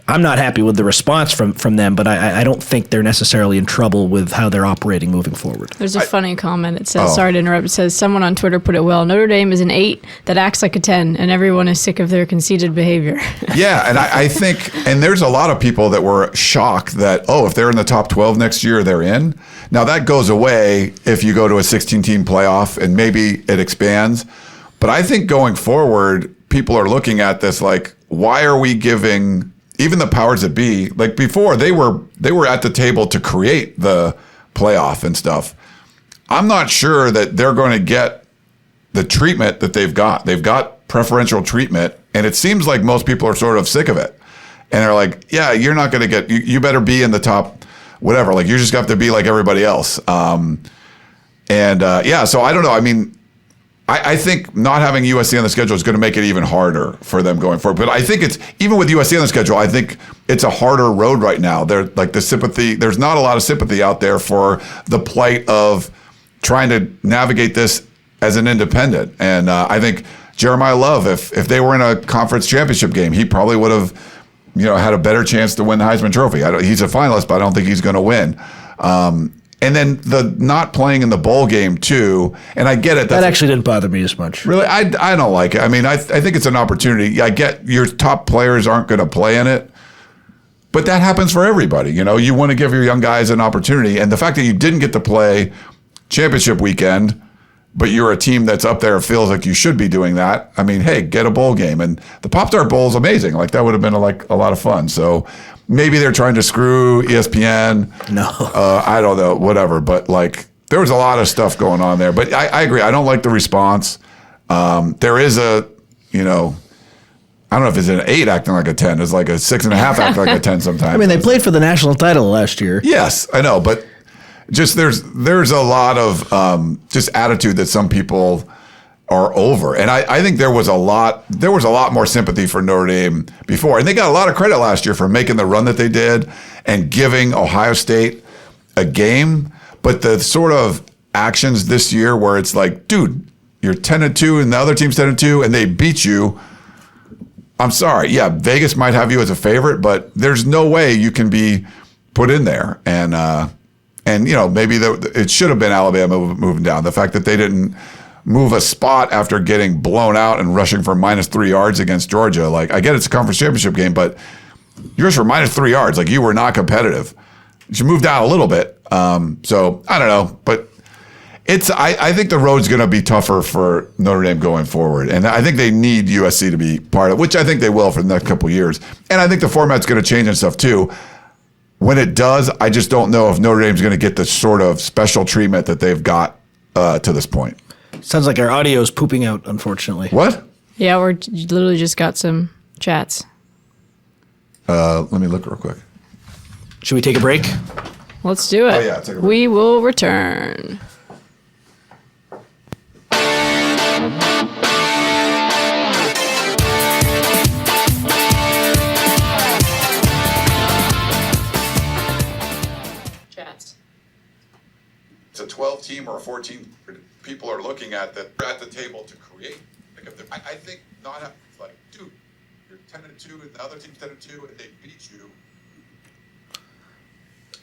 I'm not happy with the response from them, but I don't think they're necessarily in trouble with how they're operating moving forward. There's a funny comment. It says, sorry to interrupt, it says, someone on Twitter put it well, Notre Dame is an 8 that acts like a 10, and everyone is sick of their conceited behavior. Yeah, and I think, and there's a lot of people that were shocked that, if they're in the top 12 next year, they're in. Now, that goes away if you go to a 16-team playoff, and maybe it expands. But I think going forward, people are looking at this like, why are we giving even the powers that be, like before, they were at the table to create the playoff and stuff. I'm not sure that they're going to get the treatment that they've got. They've got preferential treatment, and it seems like most people are sort of sick of it. And they're like, yeah, you're not going to get, you better be in the top, whatever. Like, you just have to be like everybody else. So I don't know. I mean, I think not having USC on the schedule is going to make it even harder for them going forward. But I think it's, even with USC on the schedule, I think it's a harder road right now. There's not a lot of sympathy out there for the plight of trying to navigate this as an independent. And I think Jeremiah Love, if they were in a conference championship game, he probably would have, had a better chance to win the Heisman Trophy. He's a finalist, but I don't think he's going to win. And then the not playing in the bowl game too, and I get it. That actually didn't bother me as much. Really, I don't like it. I mean, I think it's an opportunity. I get your top players aren't going to play in it, but that happens for everybody. You want to give your young guys an opportunity, and the fact that you didn't get to play championship weekend, but you're a team that's up there, feels like you should be doing that. I mean, hey, get a bowl game, and the Pop-Tart Bowl is amazing. Like, that would have been a lot of fun. So. Maybe they're trying to screw ESPN. No. I don't know, whatever. But, there was a lot of stuff going on there. But I agree. I don't like the response. There is I don't know if it's an 8 acting like a 10. It's like a 6.5 acting like a 10 sometimes. I mean, they played for the national title last year. Yes, I know. But just there's a lot of just attitude that some people are over. And I think there was a lot more sympathy for Notre Dame before. And they got a lot of credit last year for making the run that they did and giving Ohio State a game. But the sort of actions this year where it's like, dude, you're 10-2 and the other team's 10-2 and they beat you. I'm sorry. Yeah, Vegas might have you as a favorite, but there's no way you can be put in there. And maybe it should have been Alabama moving down. The fact that they didn't move a spot after getting blown out and rushing for -3 yards against Georgia. Like, I get it's a conference championship game, but yours for -3 yards. Like, you were not competitive. You should move down a little bit. So I don't know, but I think the road's going to be tougher for Notre Dame going forward. And I think they need USC to be part of, which I think they will for the next couple of years. And I think the format's going to change and stuff too. When it does, I just don't know if Notre Dame's going to get the sort of special treatment that they've got to this point. Sounds like our audio is pooping out, unfortunately. What? Yeah, we're literally just got some chats. Let me look real quick. Should we take a break? Let's do it. Oh, yeah, take a break. We will return. Chats. It's a 12-team or a 14 people are looking at that at the table to create. I think not like, dude, you're 10-2 and the other team's 10-2 and they beat you.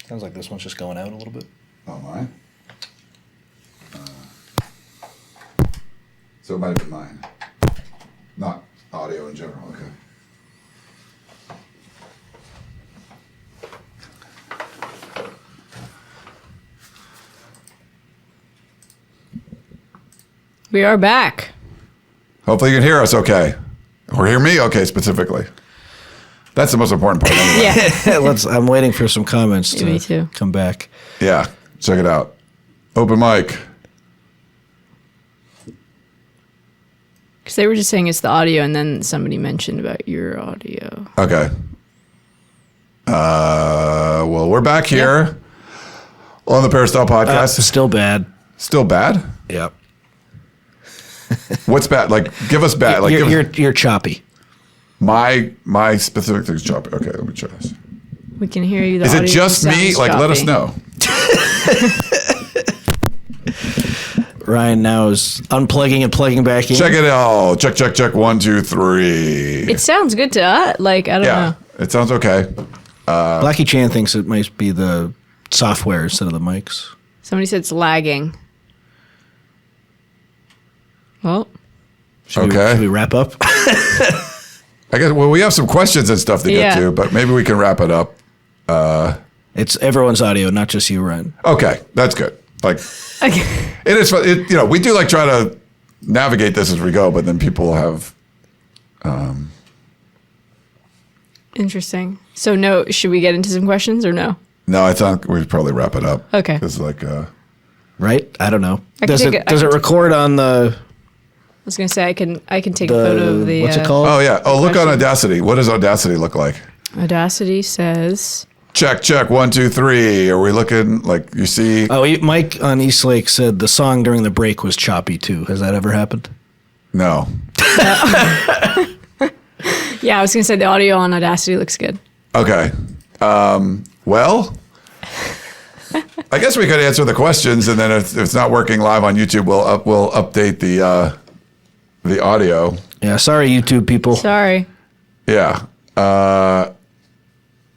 Sounds like this one's just going out a little bit. Oh, mine? So it might have been mine. Not audio in general, okay. We are back. Hopefully you can hear us okay. Or hear me okay, specifically. That's the most important part anyway. Yeah. I'm waiting for some comments Me too. to come back. Yeah, check it out. Open mic. Because they were just saying it's the audio, and then somebody mentioned about your audio. Okay. Well, we're back here on the Peristyle Podcast. Still bad. Still bad? Yep. What's bad? Like, give us bad. Like, You're choppy. My specific thing's choppy. Okay, let me try this. We can hear you. Is it just me? Like, let us know. Ryan now is unplugging and plugging back in. Check it out. Check. 1, 2, 3. It sounds good to us. Like, I don't know. It sounds okay. Blackie Chan thinks it might be the software instead of the mics. Somebody said it's lagging. Well, Should we wrap up? I guess. Well, we have some questions and stuff to get to, but maybe we can wrap it up. It's everyone's audio, not just you, Ryan. Okay, that's good. Like, okay. it is. We do like try to navigate this as we go, but then people have. Interesting. So, no, should we get into some questions or no? No, I thought we'd probably wrap it up. Okay. It's like. Right? I don't know. I Does it record on the? I was gonna say I can take a photo of the. What's it called? Oh yeah. Oh, look on Audacity. What does Audacity look like? Audacity says. Check. 1, 2, 3. Are we looking like you see? Oh, Mike on Eastlake said the song during the break was choppy too. Has that ever happened? No. Yeah, I was gonna say the audio on Audacity looks good. Okay. Well, I guess we could answer the questions, and then if it's not working live on YouTube, we'll update the audio. Yeah, sorry, YouTube people. Sorry. Yeah.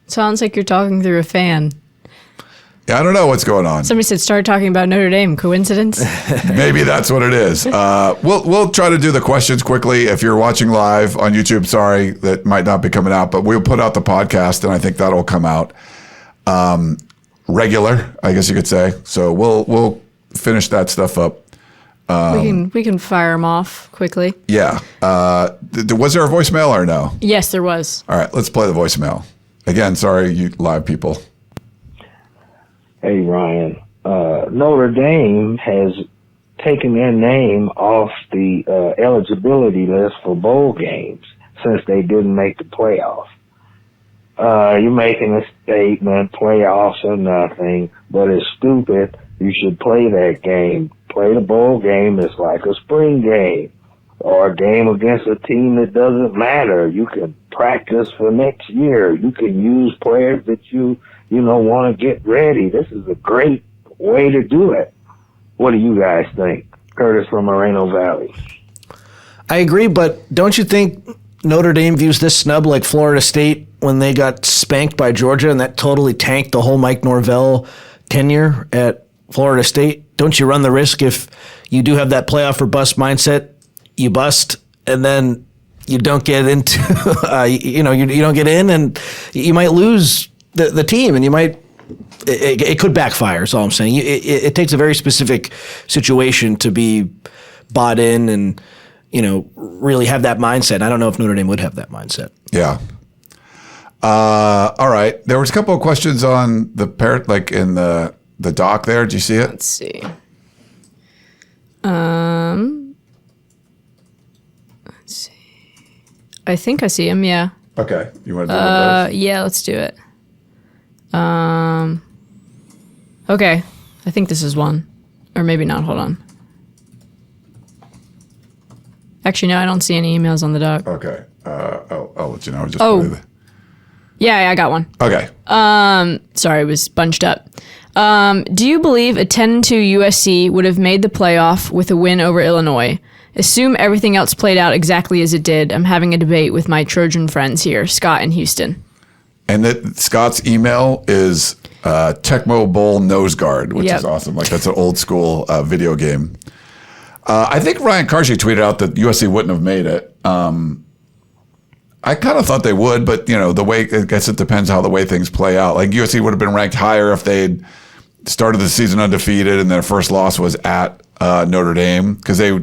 Sounds like you're talking through a fan. Yeah, I don't know what's going on. Somebody said start talking about Notre Dame. Coincidence? Maybe that's what it is. We'll try to do the questions quickly. If you're watching live on YouTube, sorry, that might not be coming out, but we'll put out the podcast, and I think that'll come out regular, I guess you could say. So we'll finish that stuff up. We can fire them off quickly. Yeah. Was there a voicemail or no? Yes, there was. All right, let's play the voicemail. Again, sorry, you live people. Hey, Ryan. Notre Dame has taken their name off the eligibility list for bowl games since they didn't make the playoff. You're making a statement, playoffs or nothing, but it's stupid. You should play that game. Play the bowl game. It's like a spring game or a game against a team that doesn't matter. You can practice for next year. You can use players that you want to get ready. This is a great way to do it. What do you guys think? Curtis from Moreno Valley. I agree, but don't you think Notre Dame views this snub like Florida State when they got spanked by Georgia, and that totally tanked the whole Mike Norvell tenure at Florida State? Don't you run the risk if you do have that playoff or bust mindset, you bust, and then you don't get into, you don't get in, and you might lose the team, and you might, it could backfire, is all I'm saying. It takes a very specific situation to be bought in and, really have that mindset. I don't know if Notre Dame would have that mindset. Yeah. All right. There was a couple of questions on the like in the doc there. Did you see it? Let's see. Let's see. I think I see him. Yeah. Okay. You want to do one of those? Yeah. Let's do it. Okay. I think this is one, or maybe not. Hold on. Actually, no. I don't see any emails on the doc. Okay. I'll let you know. Yeah, I got one. Okay. Sorry, it was bunched up. Do you believe a 10-2 USC would have made the playoff with a win over Illinois? Assume everything else played out exactly as it did. I'm having a debate with my Trojan friends here, Scott in Houston. And Scott's email is Tecmo Bowl Nose Guard, which is awesome. Like, that's an old school video game. I think Ryan Karshi tweeted out that USC wouldn't have made it. I kind of thought they would, but the way, I guess it depends how the way things play out. Like, USC would have been ranked higher if they'd started the season undefeated and their first loss was at Notre Dame, because they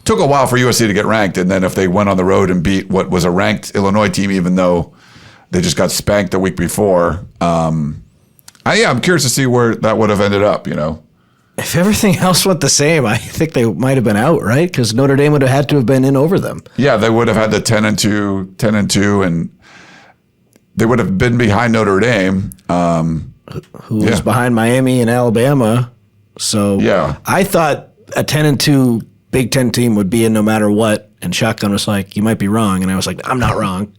took a while for USC to get ranked. And then if they went on the road and beat what was a ranked Illinois team, even though they just got spanked the week before, I'm curious to see where that would have ended up. If everything else went the same, I think they might have been out, right? Because Notre Dame would have had to have been in over them. Yeah, they would have had the 10-2, and they would have been behind Notre Dame, who was behind Miami and Alabama. So I thought a 10-2 Big Ten team would be in no matter what. And Shotgun was like, "You might be wrong," and I was like, "I'm not wrong."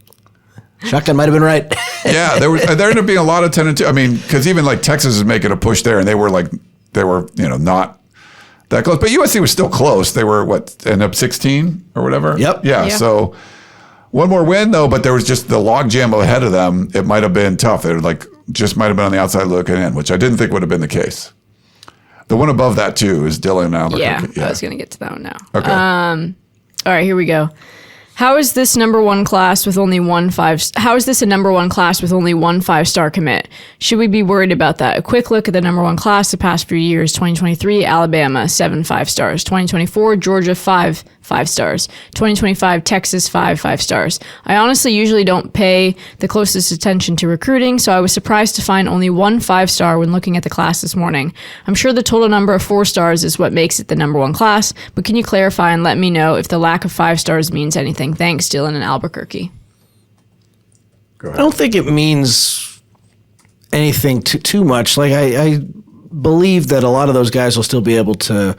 Shotgun might have been right. Yeah, there ended up being a lot of 10-2. I mean, because even like Texas is making a push there, and they were not that close, but USC was still close. They were end up 16 or whatever. Yep. Yeah. So one more win though, but there was just the logjam ahead of them. It might have been tough. They just might have been on the outside looking in, which I didn't think would have been the case. The one above that too is Dylan Albuquerque. Yeah, I was going to get to that one now. Okay. All right, here we go. How is this a number one class with only one 5-star commit? Should we be worried about that? A quick look at the number one class the past few years. 2023, Alabama, 7 5-stars. 2024, Georgia, 5 5-stars. 2025, Texas, 5 5-stars. I honestly usually don't pay the closest attention to recruiting, so I was surprised to find only one 5-star when looking at the class this morning. I'm sure the total number of 4 stars is what makes it the number one class, but can you clarify and let me know if the lack of 5 stars means anything? Thanks, Dylan in Albuquerque. Go ahead. I don't think it means anything too much. Like, I believe that a lot of those guys will still be able to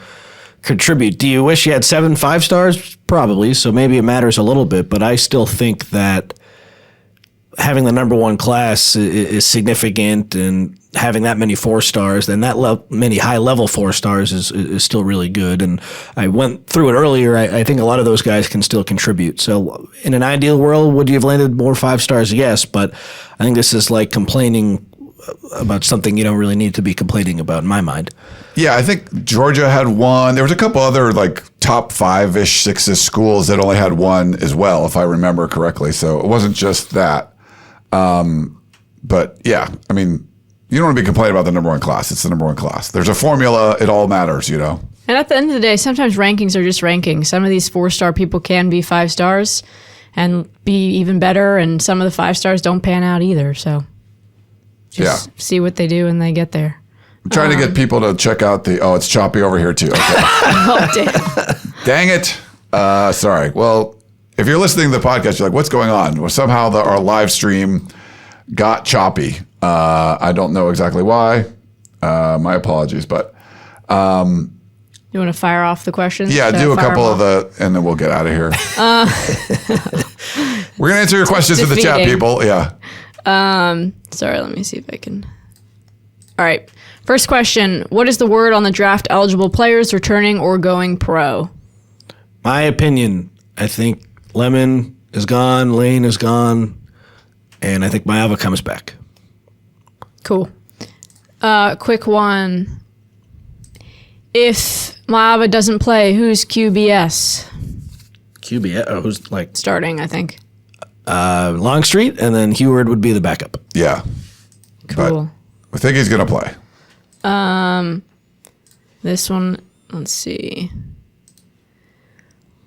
contribute. Do you wish you had 7 5-stars? Probably. So maybe it matters a little bit, but I still think that having the number one class is significant, and having that many 4-stars and that many high-level 4-stars is still really good. And I went through it earlier. I think a lot of those guys can still contribute. So in an ideal world, would you have landed more 5-stars? Yes, but I think this is like complaining about something you don't really need to be complaining about in my mind. Yeah, I think Georgia had one. There was a couple other like top 5-ish, 6-ish schools that only had one as well, if I remember correctly. So it wasn't just that. But yeah, I mean, you don't want to be complaining about the number one class. It's the number one class. There's a formula. It all matters, And at the end of the day, sometimes rankings are just rankings. Some of these 4-star people can be 5 stars and be even better, and some of the 5 stars don't pan out either. So just see what they do when they get there. I'm trying to get people to check out it's choppy over here too. Okay. Oh, damn. Dang it. Sorry. Well, if you're listening to the podcast, you're like, what's going on? Well, somehow our live stream got choppy. I don't know exactly why. My apologies, but You want to fire off the questions? yeah, Should I do a fire couple them of off? and then we'll get out of here. We're gonna answer your questions in the chat, defeating. people. Yeah. Sorry, let me see if I can. All right. First question. What is the word on the draft eligible players returning or going pro? My opinion, I think Lemon is gone, Lane is gone, and I think Maava comes back. Cool. Quick one. If Maava doesn't play, who's QBS? QB, who's like Starting, I think. Longstreet, and then Heward would be the backup. Yeah. Cool. I think he's gonna play. This one, let's see.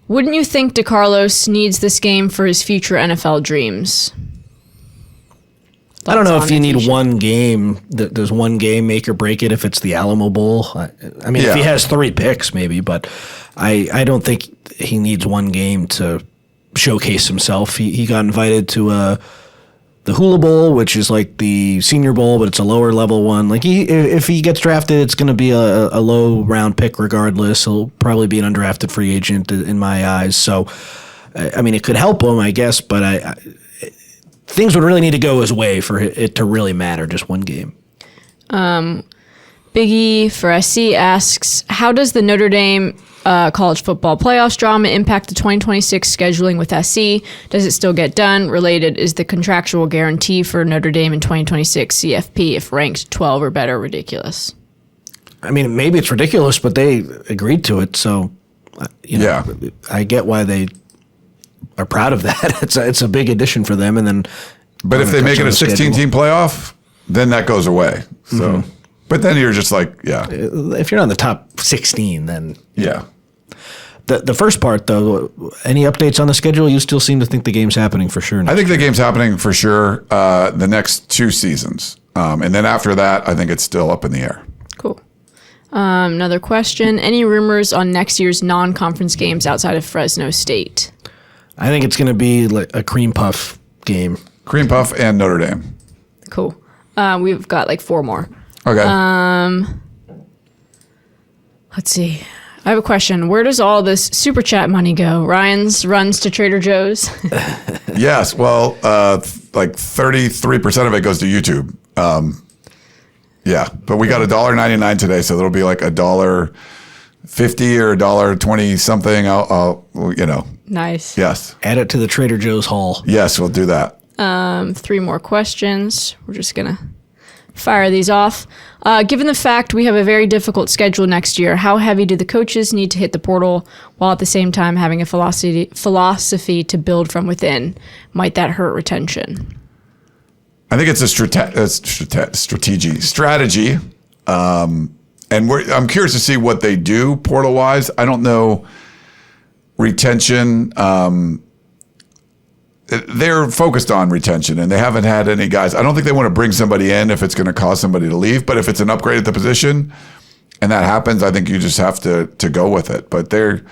Wouldn't you think DeCarlos needs this game for his future NFL dreams? I don't know if you need should. one game. There's one game, make or break it if it's the Alamo Bowl. I mean, if he Yeah. has 3 picks, maybe, but I don't think he needs one game to showcase himself. He got invited to the Hula Bowl, which is like the Senior Bowl, but it's a lower level one. Like if he gets drafted, it's going to be a low round pick regardless. He'll probably be an undrafted free agent in my eyes. So, I mean, it could help him, I guess, but things would really need to go his way for it to really matter. Just one game. Biggie for SC asks, how does the Notre Dame college football playoffs drama impact the 2026 scheduling with SC? Does it still get done? Related, is the contractual guarantee for Notre Dame in 2026 CFP if ranked 12 or better ridiculous? I mean, maybe it's ridiculous, but they agreed to it. So, Yeah. I get why they are proud of that. It's a big addition for them. And then, But if they make it a 16-team playoff, then that goes away. So, but then you're just like, yeah, if you're not in the top 16, then yeah. the first part though, any updates on the schedule? You still seem to think the game's happening for sure. I think the game's happening for sure the next 2 seasons. And then after that, I think it's still up in the air. Cool. Another question. Any rumors on next year's non-conference games outside of Fresno State? I think it's going to be like a cream puff game. Cream Puff and Notre Dame. Cool. We've got like 4 more. Okay. Let's see. I have a question. Where does all this super chat money go? Ryan's runs to Trader Joe's. Yes. Well, like 33% of it goes to YouTube. Yeah. But we got $1.99 today, so there'll be like $1.50 or $1.20 something. I'll Nice. Yes. Add it to the Trader Joe's haul. Yes, we'll do that. 3 more questions. We're just going to fire these off. Given the fact we have a very difficult schedule next year, how heavy do the coaches need to hit the portal while at the same time having a philosophy to build from within? Might that hurt retention? I think it's a strategy. And I'm curious to see what they do portal-wise. I don't know retention. They're focused on retention, and they haven't had any guys. I don't think they want to bring somebody in if it's going to cause somebody to leave. But if it's an upgrade at the position, and that happens, I think you just have to go with it. But I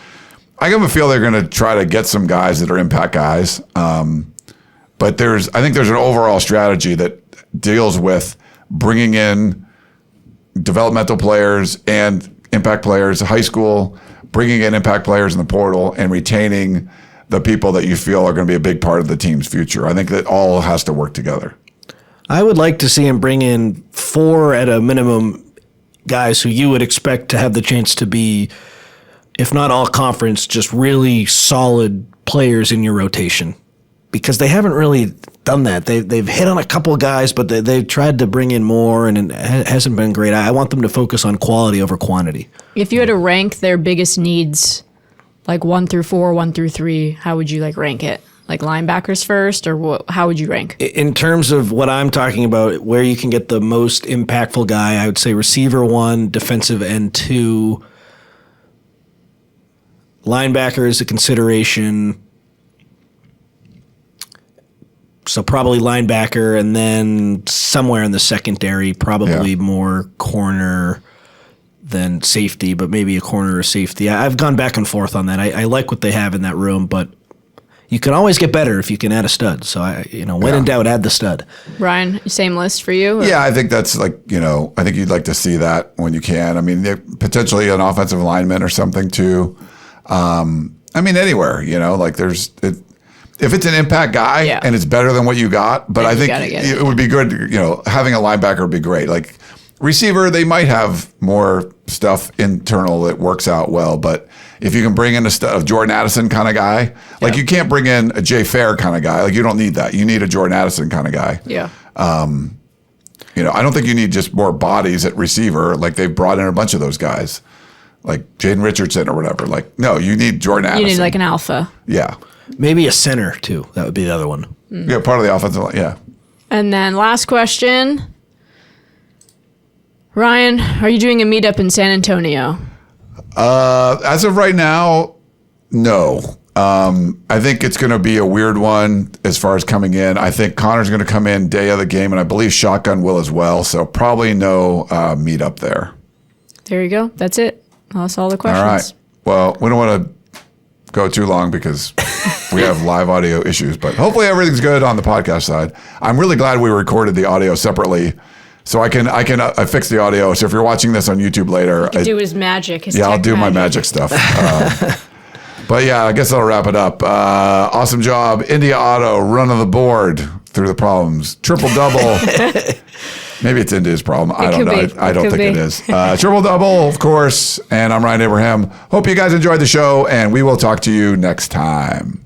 have a feel they're going to try to get some guys that are impact guys. But I think there's an overall strategy that deals with bringing in developmental players and impact players, high school, bringing in impact players in the portal, and retaining the people that you feel are going to be a big part of the team's future. I think that all has to work together. I would like to see him bring in 4 at a minimum guys who you would expect to have the chance to be, if not all conference, just really solid players in your rotation. Because they haven't really done that. They've hit on a couple of guys, but they've tried to bring in more, and it hasn't been great. I want them to focus on quality over quantity. If you had to rank their biggest needs, like 1 through 4, 1 through 3, how would you rank it? Like linebackers first, or how would you rank? In terms of what I'm talking about, where you can get the most impactful guy, I would say receiver 1, defensive end 2, linebacker is a consideration. So probably linebacker, and then somewhere in the secondary, probably more corner than safety, but maybe a corner or safety. I've gone back and forth on that. I like what they have in that room, but you can always get better if you can add a stud. So when in doubt, add the stud. Ryan, same list for you? Or? Yeah, I think that's I think you'd like to see that when you can. I mean, potentially an offensive lineman or something too. Anywhere, if it's an impact guy and it's better than what you got, but I think it would be good, having a linebacker would be great. Like receiver, they might have more stuff internal that works out well, but if you can bring in a Jordan Addison kind of guy, like you can't bring in a Jay Fair kind of guy. Like you don't need that. You need a Jordan Addison kind of guy. Yeah. I don't think you need just more bodies at receiver. Like they've brought in a bunch of those guys, like Jaden Richardson or whatever. Like, no, you need Jordan Addison. You need like an alpha. Yeah. Maybe a center too. That would be the other one. Yeah, part of the offensive line. Yeah. And then last question. Ryan, are you doing a meetup in San Antonio? As of right now, no. I think it's going to be a weird one as far as coming in. I think Connor's going to come in day of the game, and I believe Shotgun will as well. So probably no meetup there. There you go. That's it. That's all the questions. All right. Well, we don't want to go too long because we have live audio issues, but hopefully everything's good on the podcast side. I'm really glad we recorded the audio separately. So I fix the audio. So if you're watching this on YouTube later, do his magic. I'll do my magic stuff. But yeah, I guess that'll wrap it up. Awesome job, India Otto, run of the board through the problems, triple double. Maybe it's India's problem. I don't know. I don't think it is. Triple double, of course. And I'm Ryan Abraham. Hope you guys enjoyed the show, and we will talk to you next time.